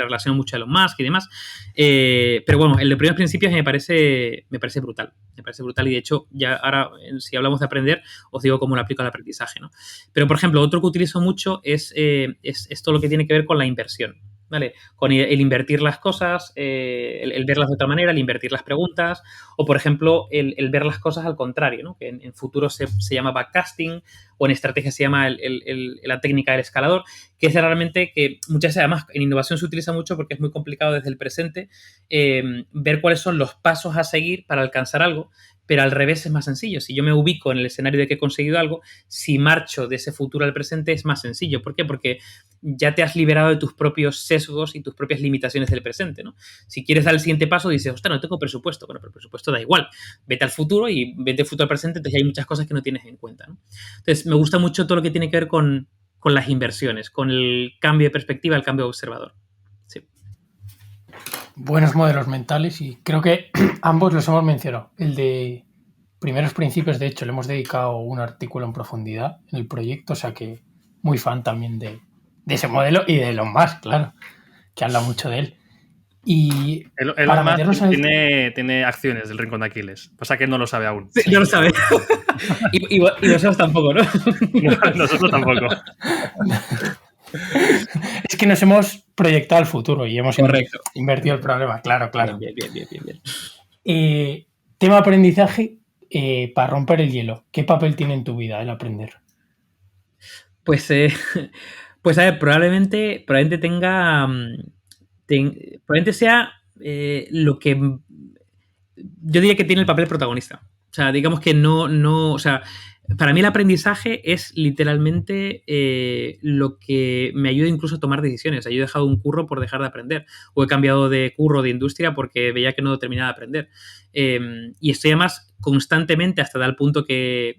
Speaker 3: relaciona mucho a Elon Musk y demás. Pero bueno, el de primeros principios me parece brutal. Me parece brutal y de hecho, ya ahora, si hablamos de aprender, os digo cómo lo aplico al aprendizaje, ¿no? Pero, por ejemplo, otro que utilizo mucho es todo lo que tiene que ver con la inversión. ¿Vale? Con el invertir las cosas, el verlas de otra manera, el invertir las preguntas, o por ejemplo, el ver las cosas al contrario, ¿no? Que en futuro se llama backcasting, o en estrategia se llama la técnica del escalador, que es realmente que muchas veces, además, en innovación se utiliza mucho porque es muy complicado desde el presente ver cuáles son los pasos a seguir para alcanzar algo, pero al revés es más sencillo. Si yo me ubico en el escenario de que he conseguido algo, si marcho de ese futuro al presente es más sencillo. ¿Por qué? Porque ya te has liberado de tus propios sesgos y tus propias limitaciones del presente, ¿no? Si quieres dar el siguiente paso, dices, ostras, no tengo presupuesto. Bueno, pero el presupuesto da igual. Vete al futuro y vete del futuro al presente, entonces hay muchas cosas que no tienes en cuenta, ¿no? Entonces, me gusta mucho todo lo que tiene que ver con las inversiones, con el cambio de perspectiva, el cambio de observador. Sí.
Speaker 2: Buenos modelos mentales y creo que ambos los hemos mencionado. El de primeros principios, de hecho, le hemos dedicado un artículo en profundidad en el proyecto, o sea que muy fan también de ese modelo y de Elon Musk, claro, que habla mucho de él. Y
Speaker 4: Elon Musk tiene acciones del Rincón de Aquiles, cosa que él no lo sabe aún.
Speaker 3: Sí, no lo sabe. y nosotros tampoco, ¿no?
Speaker 4: Nosotros tampoco.
Speaker 2: Es que nos hemos proyectado al futuro y hemos invertido el problema, claro.
Speaker 3: Bien.
Speaker 2: Tema aprendizaje, para romper el hielo, ¿qué papel tiene en tu vida el aprender?
Speaker 3: Pues, pues a ver, probablemente tenga, probablemente sea lo que yo diría que tiene el papel protagonista. O sea, digamos que o sea, para mí el aprendizaje es literalmente lo que me ayuda incluso a tomar decisiones. O sea, yo he dejado un curro por dejar de aprender o he cambiado de curro de industria porque veía que no terminaba de aprender. Y estoy además constantemente hasta tal punto que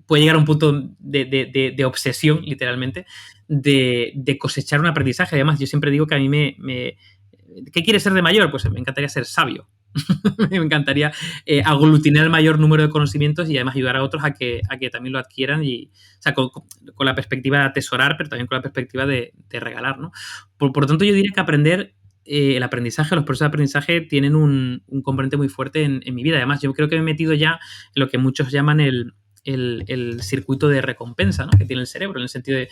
Speaker 3: puede llegar a un punto de obsesión, literalmente, de cosechar un aprendizaje. Además, yo siempre digo que a mí ¿qué quieres ser de mayor? Pues me encantaría ser sabio. Me encantaría aglutinar el mayor número de conocimientos y además ayudar a otros a que también lo adquieran y, o sea, con la perspectiva de atesorar, pero también con la perspectiva de regalar, ¿no? Por lo tanto, yo diría que aprender, el aprendizaje, los procesos de aprendizaje tienen un componente muy fuerte en mi vida. Además, yo creo que me he metido ya en lo que muchos llaman el circuito de recompensa, ¿no? Que tiene el cerebro, en el sentido de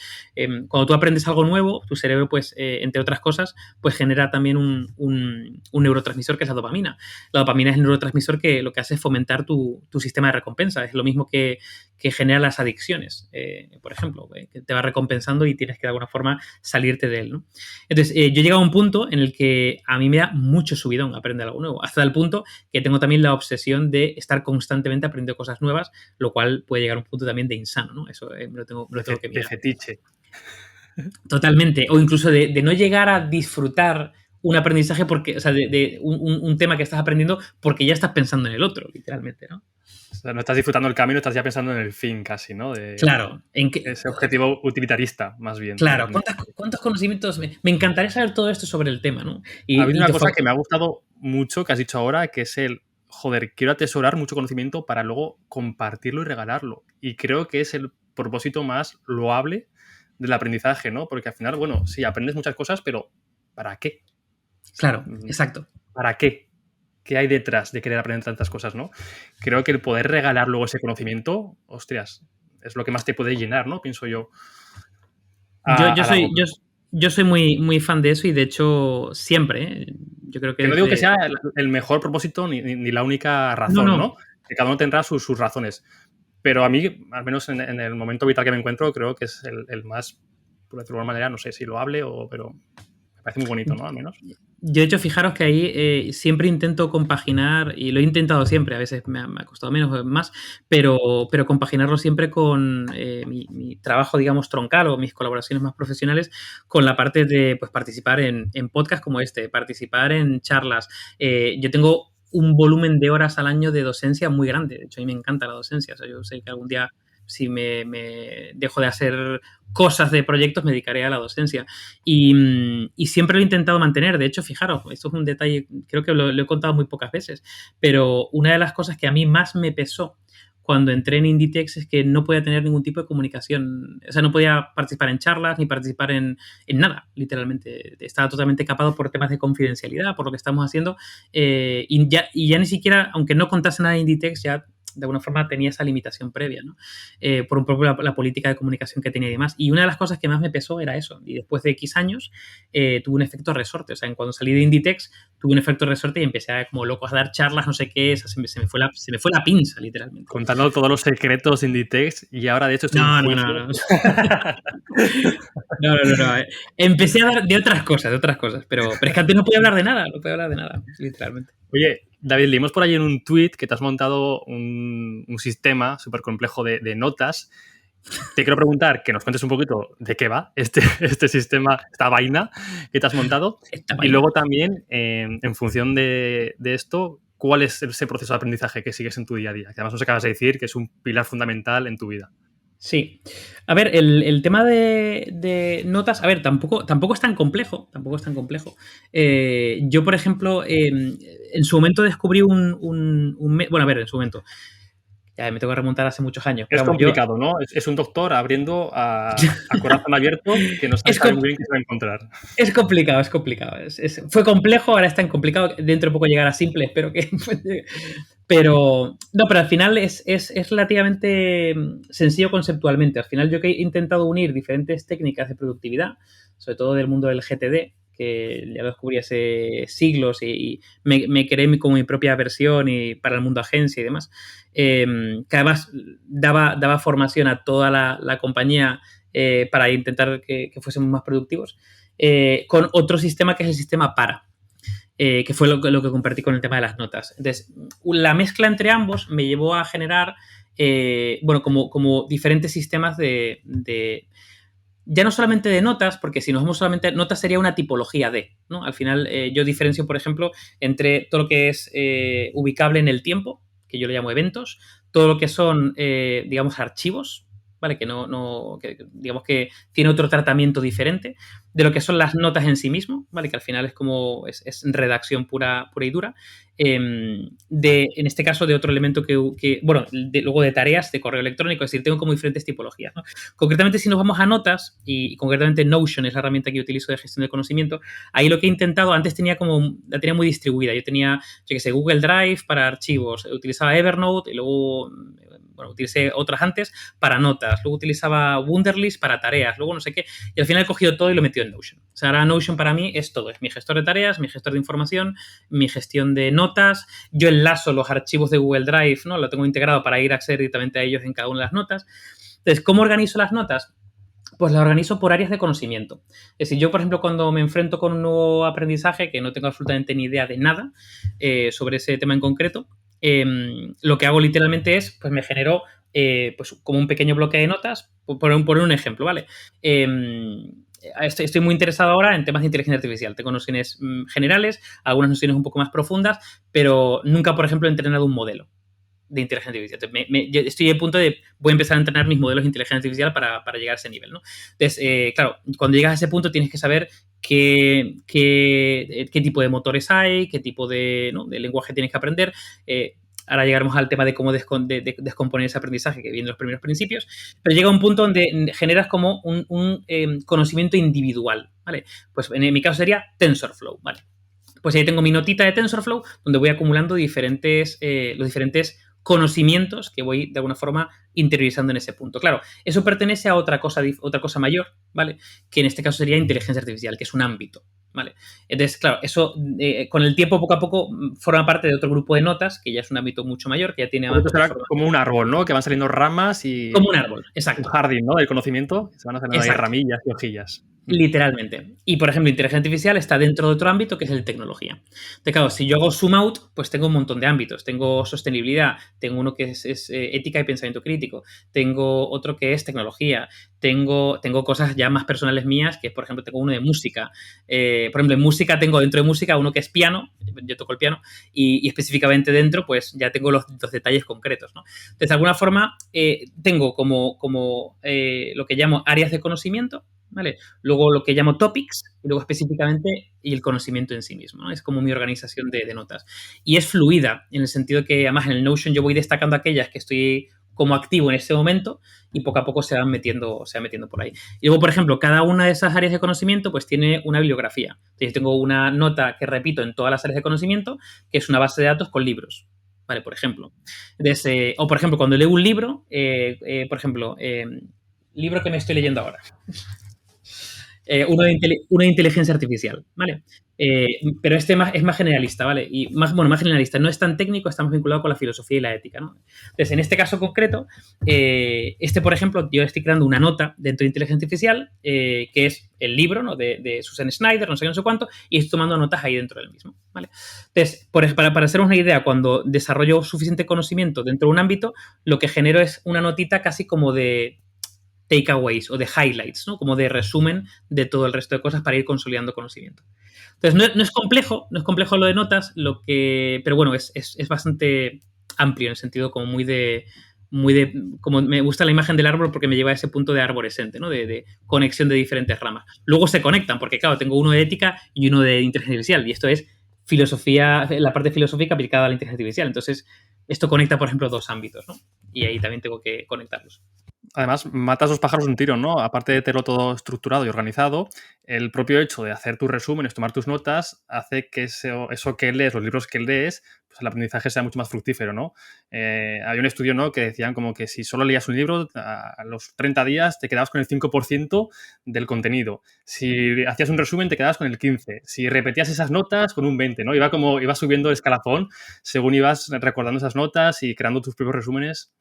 Speaker 3: cuando tú aprendes algo nuevo, tu cerebro, pues, entre otras cosas, pues genera también un neurotransmisor que es la dopamina. La dopamina es el neurotransmisor que lo que hace es fomentar tu sistema de recompensa. Es lo mismo que genera las adicciones, por ejemplo, que te va recompensando y tienes que de alguna forma salirte de él, ¿no? Entonces, yo he llegado a un punto en el que a mí me da mucho subidón aprender algo nuevo, hasta el punto que tengo también la obsesión de estar constantemente aprendiendo cosas nuevas, lo cual puede llegar a un punto también de insano, ¿no? Eso me lo tengo que mirar.
Speaker 4: De fetiche.
Speaker 3: Totalmente. O incluso de no llegar a disfrutar un aprendizaje porque, o sea, de un tema que estás aprendiendo porque ya estás pensando en el otro, literalmente, ¿no?
Speaker 4: O sea, no estás disfrutando el camino, estás ya pensando en el fin casi, ¿no?
Speaker 3: Claro.
Speaker 4: Ese objetivo utilitarista, más bien.
Speaker 3: Claro. ¿Cuántos conocimientos? Me encantaría saber todo esto sobre el tema, ¿no?
Speaker 4: Ha habido una cosa que me ha gustado mucho que has dicho ahora, que es quiero atesorar mucho conocimiento para luego compartirlo y regalarlo. Y creo que es el propósito más loable del aprendizaje, ¿no? Porque al final, bueno, sí, aprendes muchas cosas, pero ¿para qué?
Speaker 3: Claro, exacto.
Speaker 4: ¿Para qué? ¿Qué hay detrás de querer aprender tantas cosas, no? Creo que el poder regalar luego ese conocimiento, hostias, es lo que más te puede llenar, ¿no? Pienso yo.
Speaker 3: Yo soy muy fan de eso y de hecho siempre, yo creo que...
Speaker 4: no digo que sea el mejor propósito ni la única razón, ¿no? Que cada uno tendrá sus razones. Pero a mí, al menos en el momento vital que me encuentro, creo que es el más, por decirlo de alguna manera, no sé si loable pero me parece muy bonito, ¿no? Al menos.
Speaker 3: Yo, de hecho, fijaros que ahí siempre intento compaginar, y lo he intentado siempre, a veces me ha costado menos o más, pero compaginarlo siempre con mi trabajo, digamos, troncal o mis colaboraciones más profesionales con la parte de pues, participar en podcasts como este, participar en charlas. Yo tengo un volumen de horas al año de docencia muy grande. De hecho, a mí me encanta la docencia. O sea, yo sé que algún día, si me dejo de hacer cosas de proyectos, me dedicaré a la docencia. Y siempre lo he intentado mantener. De hecho, fijaros, esto es un detalle, creo que lo he contado muy pocas veces, pero una de las cosas que a mí más me pesó cuando entré en Inditex es que no podía tener ningún tipo de comunicación. O sea, no podía participar en charlas ni participar en nada, literalmente. Estaba totalmente capado por temas de confidencialidad, por lo que estamos haciendo. Y ya ni siquiera, aunque no contase nada de Inditex, ya de alguna forma tenía esa limitación previa, ¿no? Por un poco la política de comunicación que tenía y demás. Y una de las cosas que más me pesó era eso. Y después de X años tuve un efecto resorte. O sea, cuando salí de Inditex tuve un efecto resorte y empecé a, como locos, a dar charlas, no sé qué. O sea, se me fue la pinza, literalmente.
Speaker 4: Contando todos los secretos de Inditex y ahora, de hecho, estoy
Speaker 3: No. Empecé a dar de otras cosas. Pero es que antes no podía hablar de nada, literalmente.
Speaker 4: Oye, David, leímos por ahí en un tuit que te has montado un sistema súper complejo de notas. Te quiero preguntar que nos cuentes un poquito de qué va este sistema, esta vaina que te has montado. Y luego también, en función de esto, ¿cuál es ese proceso de aprendizaje que sigues en tu día a día? Que además nos acabas de decir que es un pilar fundamental en tu vida.
Speaker 3: Sí. A ver, el tema de notas, a ver, tampoco es tan complejo. Yo, por ejemplo, en su momento descubrí bueno, a ver, en su momento. Ya me tengo que remontar hace muchos años.
Speaker 4: Es complicado, ¿no? Es un doctor abriendo a corazón abierto que no sabe muy bien qué se va a encontrar.
Speaker 3: Es complicado. Fue complejo, ahora es tan complicado. Dentro de poco llegará simple, espero que... Pero al final es relativamente sencillo conceptualmente. Al final yo he intentado unir diferentes técnicas de productividad, sobre todo del mundo del GTD, que ya lo descubrí hace siglos y me creé como mi propia versión y para el mundo agencia y demás, que además daba formación a toda la compañía para intentar que fuésemos más productivos, con otro sistema que es el sistema PARA, que fue lo que compartí con el tema de las notas. Entonces, la mezcla entre ambos me llevó a generar, como diferentes sistemas de ya no solamente de notas, porque si nos vamos solamente notas sería una tipología de, ¿no? Al final yo diferencio, por ejemplo, entre todo lo que es ubicable en el tiempo, que yo le llamo eventos, todo lo que son, digamos, archivos, ¿vale? Que digamos que tiene otro tratamiento diferente de lo que son las notas en sí mismo, ¿vale? Que al final es redacción pura y dura. En este caso, de otro elemento luego de tareas de correo electrónico, es decir, tengo como diferentes tipologías, ¿no? Concretamente, si nos vamos a notas, y concretamente Notion es la herramienta que yo utilizo de gestión de conocimiento, ahí lo que he intentado, antes la tenía muy distribuida, yo tenía, Google Drive para archivos, utilizaba Evernote y luego, utilicé otras antes para notas, luego utilizaba Wunderlist para tareas, luego no sé qué, y al final he cogido todo y lo he metido en Notion. O sea, ahora Notion para mí es todo, es mi gestor de tareas, mi gestor de información, mi gestión de notas, yo enlazo los archivos de Google Drive, ¿no? Lo tengo integrado para ir a acceder directamente a ellos en cada una de las notas. Entonces, ¿cómo organizo las notas? Pues las organizo por áreas de conocimiento. Es decir, yo, por ejemplo, cuando me enfrento con un nuevo aprendizaje, que no tengo absolutamente ni idea de nada sobre ese tema en concreto, lo que hago literalmente es, pues me genero pues como un pequeño bloque de notas, por un ejemplo, ¿vale? Estoy muy interesado ahora en temas de inteligencia artificial. Tengo nociones generales, algunas nociones un poco más profundas, pero nunca, por ejemplo, he entrenado un modelo de inteligencia artificial. Entonces, yo estoy a punto de, voy a empezar a entrenar mis modelos de inteligencia artificial para llegar a ese nivel, ¿no? Entonces, claro, cuando llegas a ese punto tienes que saber qué tipo de motores hay, qué tipo de lenguaje tienes que aprender. Ahora llegaremos al tema de cómo descomponer ese aprendizaje, que viene de los primeros principios, pero llega un punto donde generas como un conocimiento individual, ¿vale? Pues en mi caso sería TensorFlow, ¿vale? Pues ahí tengo mi notita de TensorFlow donde voy acumulando los diferentes conocimientos que voy de alguna forma interiorizando en ese punto. Claro, eso pertenece a otra cosa mayor, ¿vale? Que en este caso sería inteligencia artificial, que es un ámbito, ¿vale? Entonces, claro, eso con el tiempo, poco a poco, forma parte de otro grupo de notas, que ya es un ámbito mucho mayor, que ya tiene más...
Speaker 4: Será como un árbol, ¿no? Que van saliendo ramas y...
Speaker 3: Como un árbol, exacto.
Speaker 4: Un jardín, ¿no? Del conocimiento, se van haciendo ahí ramillas y hojillas.
Speaker 3: Literalmente. Y, por ejemplo, inteligencia artificial está dentro de otro ámbito que es el de tecnología. Entonces, claro, si yo hago zoom out, pues tengo un montón de ámbitos. Tengo sostenibilidad, tengo uno que es ética y pensamiento crítico, tengo otro que es tecnología, tengo cosas ya más personales mías, que por ejemplo tengo uno de música. Por ejemplo, en música tengo dentro de música uno que es piano, yo toco el piano, y específicamente dentro pues ya tengo los detalles concretos, ¿no? Entonces, de alguna forma, tengo como lo que llamo áreas de conocimiento, ¿vale? Luego lo que llamo topics, y luego específicamente y el conocimiento en sí mismo, ¿no? Es como mi organización de notas. Y es fluida, en el sentido que además en el Notion yo voy destacando aquellas que estoy como activo en este momento y poco a poco se van metiendo por ahí. Y luego, por ejemplo, cada una de esas áreas de conocimiento pues tiene una bibliografía. Entonces, tengo una nota que repito en todas las áreas de conocimiento, que es una base de datos con libros, ¿vale? Por ejemplo. Entonces, o, por ejemplo, cuando leo un libro, libro que me estoy leyendo ahora. Uno de inteligencia artificial, ¿vale? Pero este es más generalista, ¿vale? Y más generalista, no es tan técnico, está más vinculado con la filosofía y la ética, ¿no? Entonces, en este caso concreto, por ejemplo, yo estoy creando una nota dentro de inteligencia artificial, que es el libro, ¿no? de Susan Schneider, no sé qué, no sé cuánto, y estoy tomando notas ahí dentro del mismo, ¿vale? Entonces, para haceros una idea, cuando desarrollo suficiente conocimiento dentro de un ámbito, lo que genero es una notita casi como de takeaways o de highlights, ¿no? Como de resumen de todo el resto de cosas para ir consolidando conocimiento. Entonces, no es complejo lo de notas, pero bueno, es bastante amplio en el sentido como muy de como me gusta la imagen del árbol porque me lleva a ese punto de arborescente, ¿no? De conexión de diferentes ramas. Luego se conectan porque, claro, tengo uno de ética y uno de inteligencia artificial y esto es filosofía, la parte filosófica aplicada a la inteligencia artificial. Entonces, esto conecta, por ejemplo, dos ámbitos, ¿no? Y ahí también tengo que conectarlos.
Speaker 4: Además, matas dos pájaros de un tiro, ¿no? Aparte de tenerlo todo estructurado y organizado, el propio hecho de hacer tus resúmenes, tomar tus notas, hace que eso que lees, los libros que lees, pues el aprendizaje sea mucho más fructífero, ¿no? Hay un estudio, ¿no?, que decían como que si solo leías un libro, a los 30 días te quedabas con el 5% del contenido. Si hacías un resumen, te quedabas con el 15%. Si repetías esas notas, con un 20%, ¿no? Iba subiendo el escalafón según ibas recordando esas notas y creando tus propios resúmenes.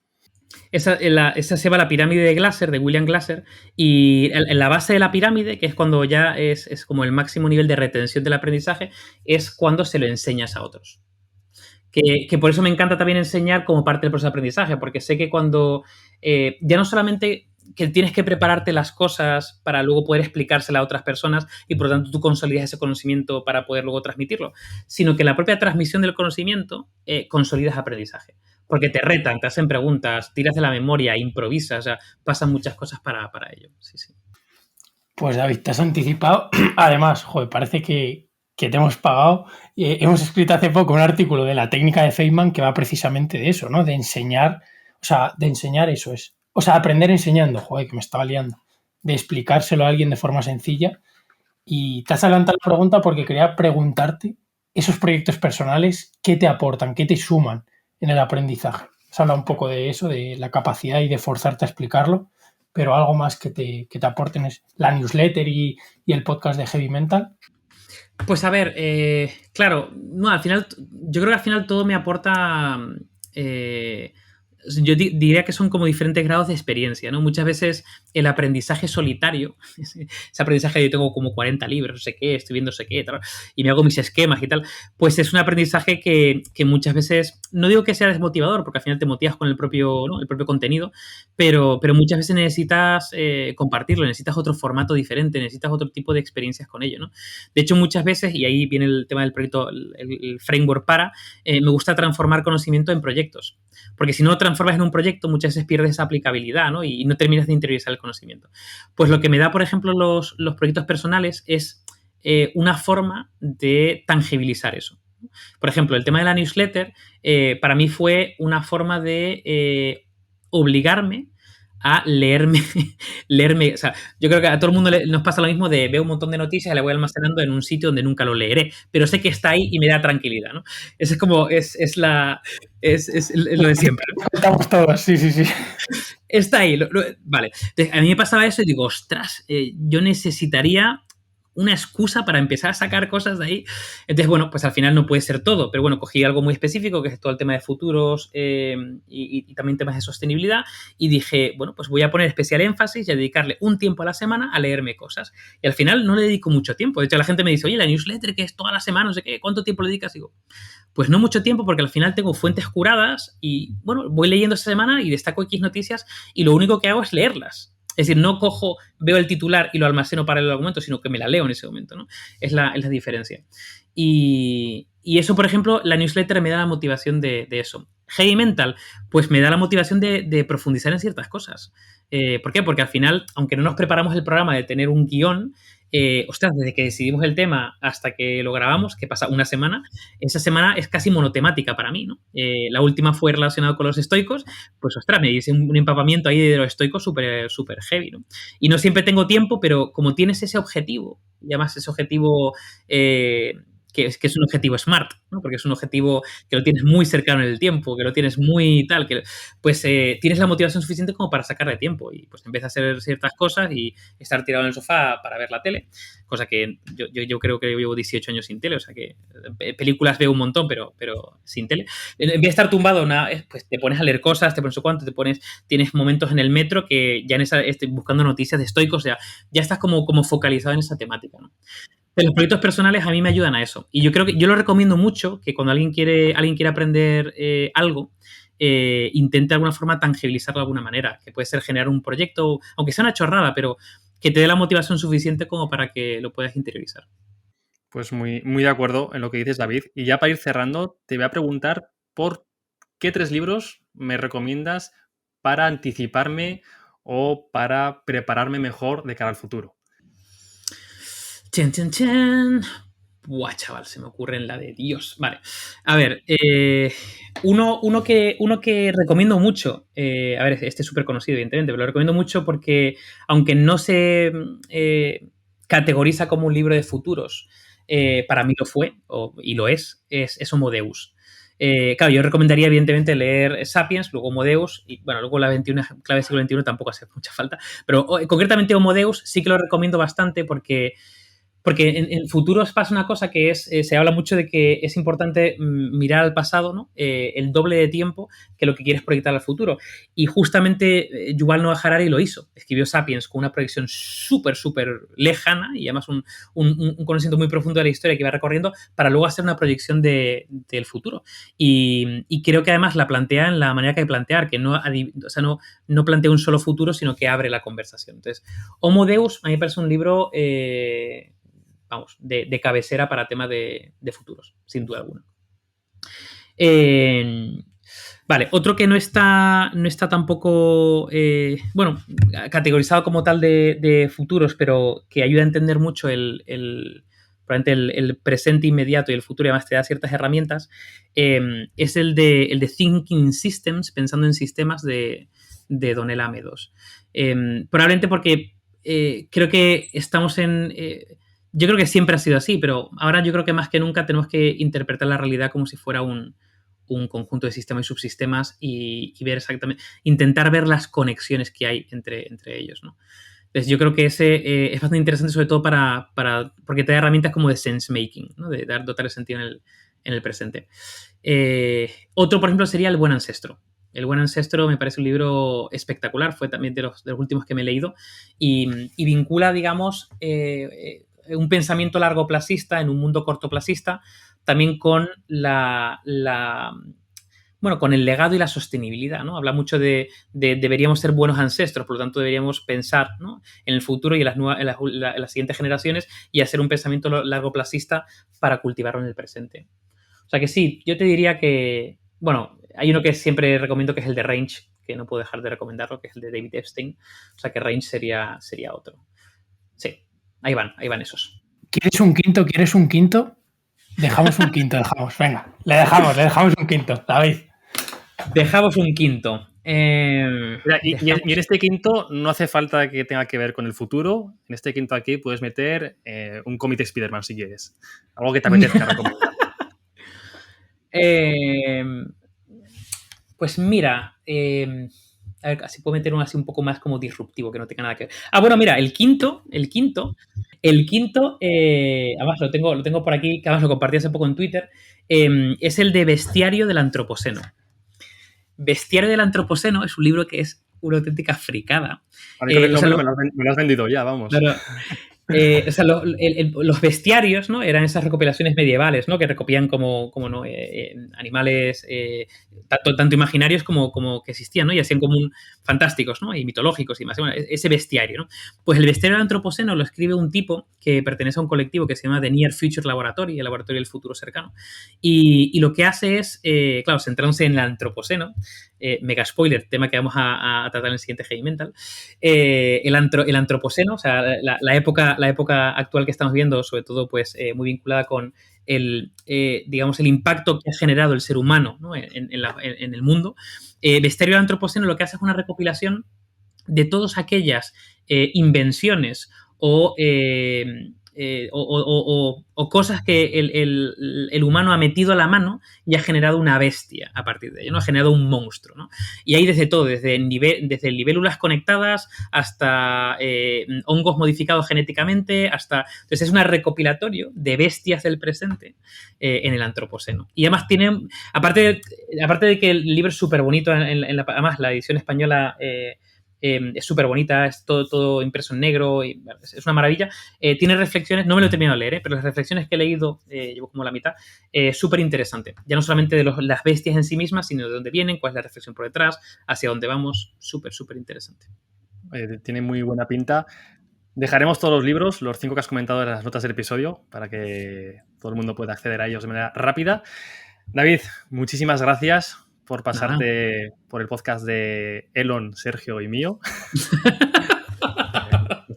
Speaker 3: Esa se llama la pirámide de Glasser, de William Glasser, y en la base de la pirámide, que es cuando ya es como el máximo nivel de retención del aprendizaje, es cuando se lo enseñas a otros. Que por eso me encanta también enseñar como parte del proceso de aprendizaje, porque sé que cuando ya no solamente que tienes que prepararte las cosas para luego poder explicársela a otras personas y por lo tanto tú consolidas ese conocimiento para poder luego transmitirlo, sino que en la propia transmisión del conocimiento consolidas aprendizaje. Porque te retan, te hacen preguntas, tiras de la memoria, improvisas, o sea, pasan muchas cosas para ello. Sí, sí.
Speaker 2: Pues David, te has anticipado. Además, joder, parece que te hemos pagado. Hemos escrito hace poco un artículo de la técnica de Feynman que va precisamente de eso, ¿no? De enseñar, o sea, de enseñar eso es. O sea, aprender enseñando, joder, que me estaba liando. De explicárselo a alguien de forma sencilla. Y te has adelantado la pregunta porque quería preguntarte, esos proyectos personales, ¿qué te aportan, qué te suman en el aprendizaje? Has hablado un poco de eso, de la capacidad y de forzarte a explicarlo, pero algo más que te aporten es la newsletter y el podcast de Heavy Mental.
Speaker 3: Pues a ver, claro, no, al final, yo creo que al final todo me aporta, yo diría que son como diferentes grados de experiencia, ¿no? Muchas veces el aprendizaje solitario, ese aprendizaje, yo tengo como 40 libros, no sé qué, estoy viendo no sé qué, tal, y me hago mis esquemas y tal, pues es un aprendizaje que muchas veces, no digo que sea desmotivador, porque al final te motivas con el propio, ¿no?, el propio contenido, pero muchas veces necesitas compartirlo, necesitas otro formato diferente, necesitas otro tipo de experiencias con ello, ¿no? De hecho, muchas veces, y ahí viene el tema del proyecto, el framework me gusta transformar conocimiento en proyectos. Porque si no lo transformas en un proyecto, muchas veces pierdes esa aplicabilidad, ¿no? Y no terminas de interiorizar el conocimiento. Pues lo que me da, por ejemplo, los proyectos personales es una forma de tangibilizar eso. Por ejemplo, el tema de la newsletter para mí fue una forma de obligarme a leerme, o sea, yo creo que a todo el mundo nos pasa lo mismo de veo un montón de noticias y la voy almacenando en un sitio donde nunca lo leeré, pero sé que está ahí y me da tranquilidad, ¿no? Eso es como, es lo de siempre, ¿no?
Speaker 2: Estamos todos, sí.
Speaker 3: Está ahí, vale. Entonces, a mí me pasaba eso y digo, ostras, yo necesitaría una excusa para empezar a sacar cosas de ahí. Entonces, bueno, pues al final no puede ser todo, pero bueno, cogí algo muy específico, que es todo el tema de futuros y también temas de sostenibilidad, y dije, bueno, pues voy a poner especial énfasis y a dedicarle un tiempo a la semana a leerme cosas. Y al final no le dedico mucho tiempo. De hecho, la gente me dice, oye, la newsletter que es toda la semana, no sé qué, ¿cuánto tiempo le dedicas? Digo, pues no mucho tiempo, porque al final tengo fuentes curadas y, bueno, voy leyendo esta semana y destaco X noticias y lo único que hago es leerlas. Es decir, no cojo, veo el titular y lo almaceno para el argumento, sino que me la leo en ese momento, ¿no? Es la diferencia. Y eso, por ejemplo, la newsletter me da la motivación de eso. Heavy Mental, pues me da la motivación de profundizar en ciertas cosas. ¿Por qué? Porque al final, aunque no nos preparamos el programa de tener un guión, ostras, desde que decidimos el tema hasta que lo grabamos, que pasa una semana, esa semana es casi monotemática para mí, ¿no? La última fue relacionada con los estoicos, pues ostras, me hice un empapamiento ahí de los estoicos súper heavy, ¿no? Y no siempre tengo tiempo, pero como tienes ese objetivo, y además ese objetivo que es un objetivo SMART, ¿no? Porque es un objetivo que lo tienes muy cercano en el tiempo, que lo tienes muy tal, que pues tienes la motivación suficiente como para sacarle tiempo y pues empiezas a hacer ciertas cosas y estar tirado en el sofá para ver la tele, cosa que yo creo que llevo 18 años sin tele, o sea que películas veo un montón, pero sin tele. En vez de estar tumbado, pues te pones a leer cosas, te pones no sé cuánto, tienes momentos en el metro que ya buscando noticias de estoicos, o sea, ya estás como focalizado en esa temática, ¿no? Pero los proyectos personales a mí me ayudan a eso. Y yo creo que yo lo recomiendo mucho, que cuando alguien quiere aprender algo, intente de alguna forma tangibilizarlo de alguna manera, que puede ser generar un proyecto, aunque sea una chorrada, pero que te dé la motivación suficiente como para que lo puedas interiorizar.
Speaker 4: Pues muy, muy de acuerdo en lo que dices, David. Y ya para ir cerrando, te voy a preguntar por qué 3 libros me recomiendas para anticiparme o para prepararme mejor de cara al futuro.
Speaker 3: Chen, chen, chen. Buah, chaval, se me ocurre en la de Dios. Vale. A ver, uno que recomiendo mucho. A ver, este es súper conocido, evidentemente, pero lo recomiendo mucho porque, aunque no se categoriza como un libro de futuros, para mí lo fue, y lo es Homo Deus. Claro, yo recomendaría, evidentemente, leer Sapiens, luego Homo Deus, y bueno, luego la 21, clave del siglo XXI tampoco hace mucha falta, pero concretamente Homo Deus sí que lo recomiendo bastante porque en futuros pasa una cosa que es, se habla mucho de que es importante mirar al pasado, ¿no? El doble de tiempo que lo que quieres proyectar al futuro. Y justamente Yuval Noah Harari lo hizo. Escribió Sapiens con una proyección súper, súper lejana y además un conocimiento muy profundo de la historia que iba recorriendo para luego hacer una proyección del futuro. Y creo que además la plantea en la manera que hay que plantear, que no plantea un solo futuro, sino que abre la conversación. Entonces, Homo Deus a mí me parece un libro... de cabecera para temas de futuros, sin duda alguna. Vale, otro que no está tampoco, categorizado como tal de futuros, pero que ayuda a entender mucho probablemente el presente inmediato y el futuro, y además te da ciertas herramientas, es el de Thinking Systems, pensando en sistemas de Donella Meadows. Probablemente porque creo que estamos en... yo creo que siempre ha sido así, pero ahora yo creo que más que nunca tenemos que interpretar la realidad como si fuera un conjunto de sistemas y subsistemas y ver exactamente, intentar ver las conexiones que hay entre ellos, ¿no? Entonces yo creo que ese es bastante interesante, sobre todo porque te da herramientas como de sense making, ¿no? De dotar de sentido en el presente. Otro, por ejemplo, sería El Buen Ancestro. El Buen Ancestro me parece un libro espectacular, fue también de los últimos que me he leído y vincula, digamos, un pensamiento largoplacista en un mundo cortoplacista, también con con el legado y la sostenibilidad, ¿no? Habla mucho de deberíamos ser buenos ancestros, por lo tanto deberíamos pensar, ¿no? En el futuro y en las siguientes generaciones y hacer un pensamiento largoplacista para cultivarlo en el presente. O sea que sí, yo te diría que, bueno, hay uno que siempre recomiendo que es el de Range, que no puedo dejar de recomendarlo, que es el de David Epstein. O sea que Range sería otro. Sí, ahí van esos.
Speaker 2: ¿Quieres un quinto? Dejamos un quinto, Venga, le dejamos un quinto, David.
Speaker 3: Dejamos un quinto.
Speaker 4: Mira, y en este quinto no hace falta que tenga que ver con el futuro. En este quinto aquí puedes meter un cómic de Spider-Man si quieres. Algo que te apetezca recomendar.
Speaker 3: Pues mira, a ver, si puedo meter uno así un poco más como disruptivo, que no tenga nada que ver. Ah, bueno, mira, el quinto, además lo tengo por aquí, que además lo compartí hace poco en Twitter, es el de Bestiario del Antropoceno. Bestiario del Antropoceno es un libro que es una auténtica fricada.
Speaker 4: Me lo has vendido ya, vamos.
Speaker 3: Claro, los bestiarios, ¿no? Eran esas recopilaciones medievales, ¿no? Que recopían como ¿no? Animales tanto imaginarios como que existían, ¿no? Y hacían como fantásticos, ¿no? Y mitológicos y más. Bueno, ese bestiario, ¿no? Pues el Bestiario del Antropoceno lo escribe un tipo que pertenece a un colectivo que se llama The Near Future Laboratory, el laboratorio del futuro cercano. Y lo que hace es, claro, centrándose en el Antropoceno, mega spoiler, tema que vamos a tratar en el siguiente Heavy Mental, el Antropoceno, o sea, la época actual que estamos viendo, sobre todo, pues, muy vinculada con digamos, el impacto que ha generado el ser humano, ¿no? en el mundo. Bestiario del Antropoceno lo que hace es una recopilación de todas aquellas invenciones o cosas que el humano ha metido a la mano y ha generado una bestia a partir de ello, ¿no? Ha generado un monstruo, ¿no? Y hay desde todo, desde libélulas conectadas hasta hongos modificados genéticamente, Entonces es un recopilatorio de bestias del presente en el Antropoceno. Y además tiene, aparte de que el libro es súper bonito, además la edición española... es súper bonita, es todo impreso en negro, y es una maravilla. Tiene reflexiones, no me lo he terminado de leer, pero las reflexiones que he leído, llevo como la mitad, súper interesante. Ya no solamente de las bestias en sí mismas, sino de dónde vienen, cuál es la reflexión por detrás, hacia dónde vamos, súper, súper interesante.
Speaker 4: Tiene muy buena pinta. Dejaremos todos los libros, los 5 que has comentado en las notas del episodio, para que todo el mundo pueda acceder a ellos de manera rápida. David, muchísimas gracias por pasarte por el podcast de Elon, Sergio y mío.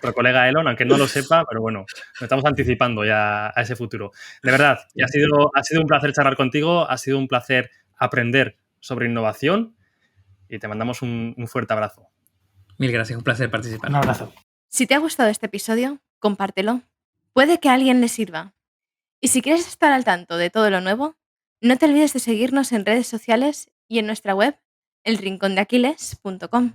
Speaker 4: nuestro colega Elon, aunque no lo sepa, pero bueno, nos estamos anticipando ya a ese futuro. De verdad, ha sido un placer charlar contigo, ha sido un placer aprender sobre innovación y te mandamos un fuerte abrazo.
Speaker 3: Mil gracias, un placer participar.
Speaker 2: Un abrazo.
Speaker 1: Si te ha gustado este episodio, compártelo. Puede que a alguien le sirva. Y si quieres estar al tanto de todo lo nuevo, no te olvides de seguirnos en redes sociales y en nuestra web, elrincondeaquiles.com.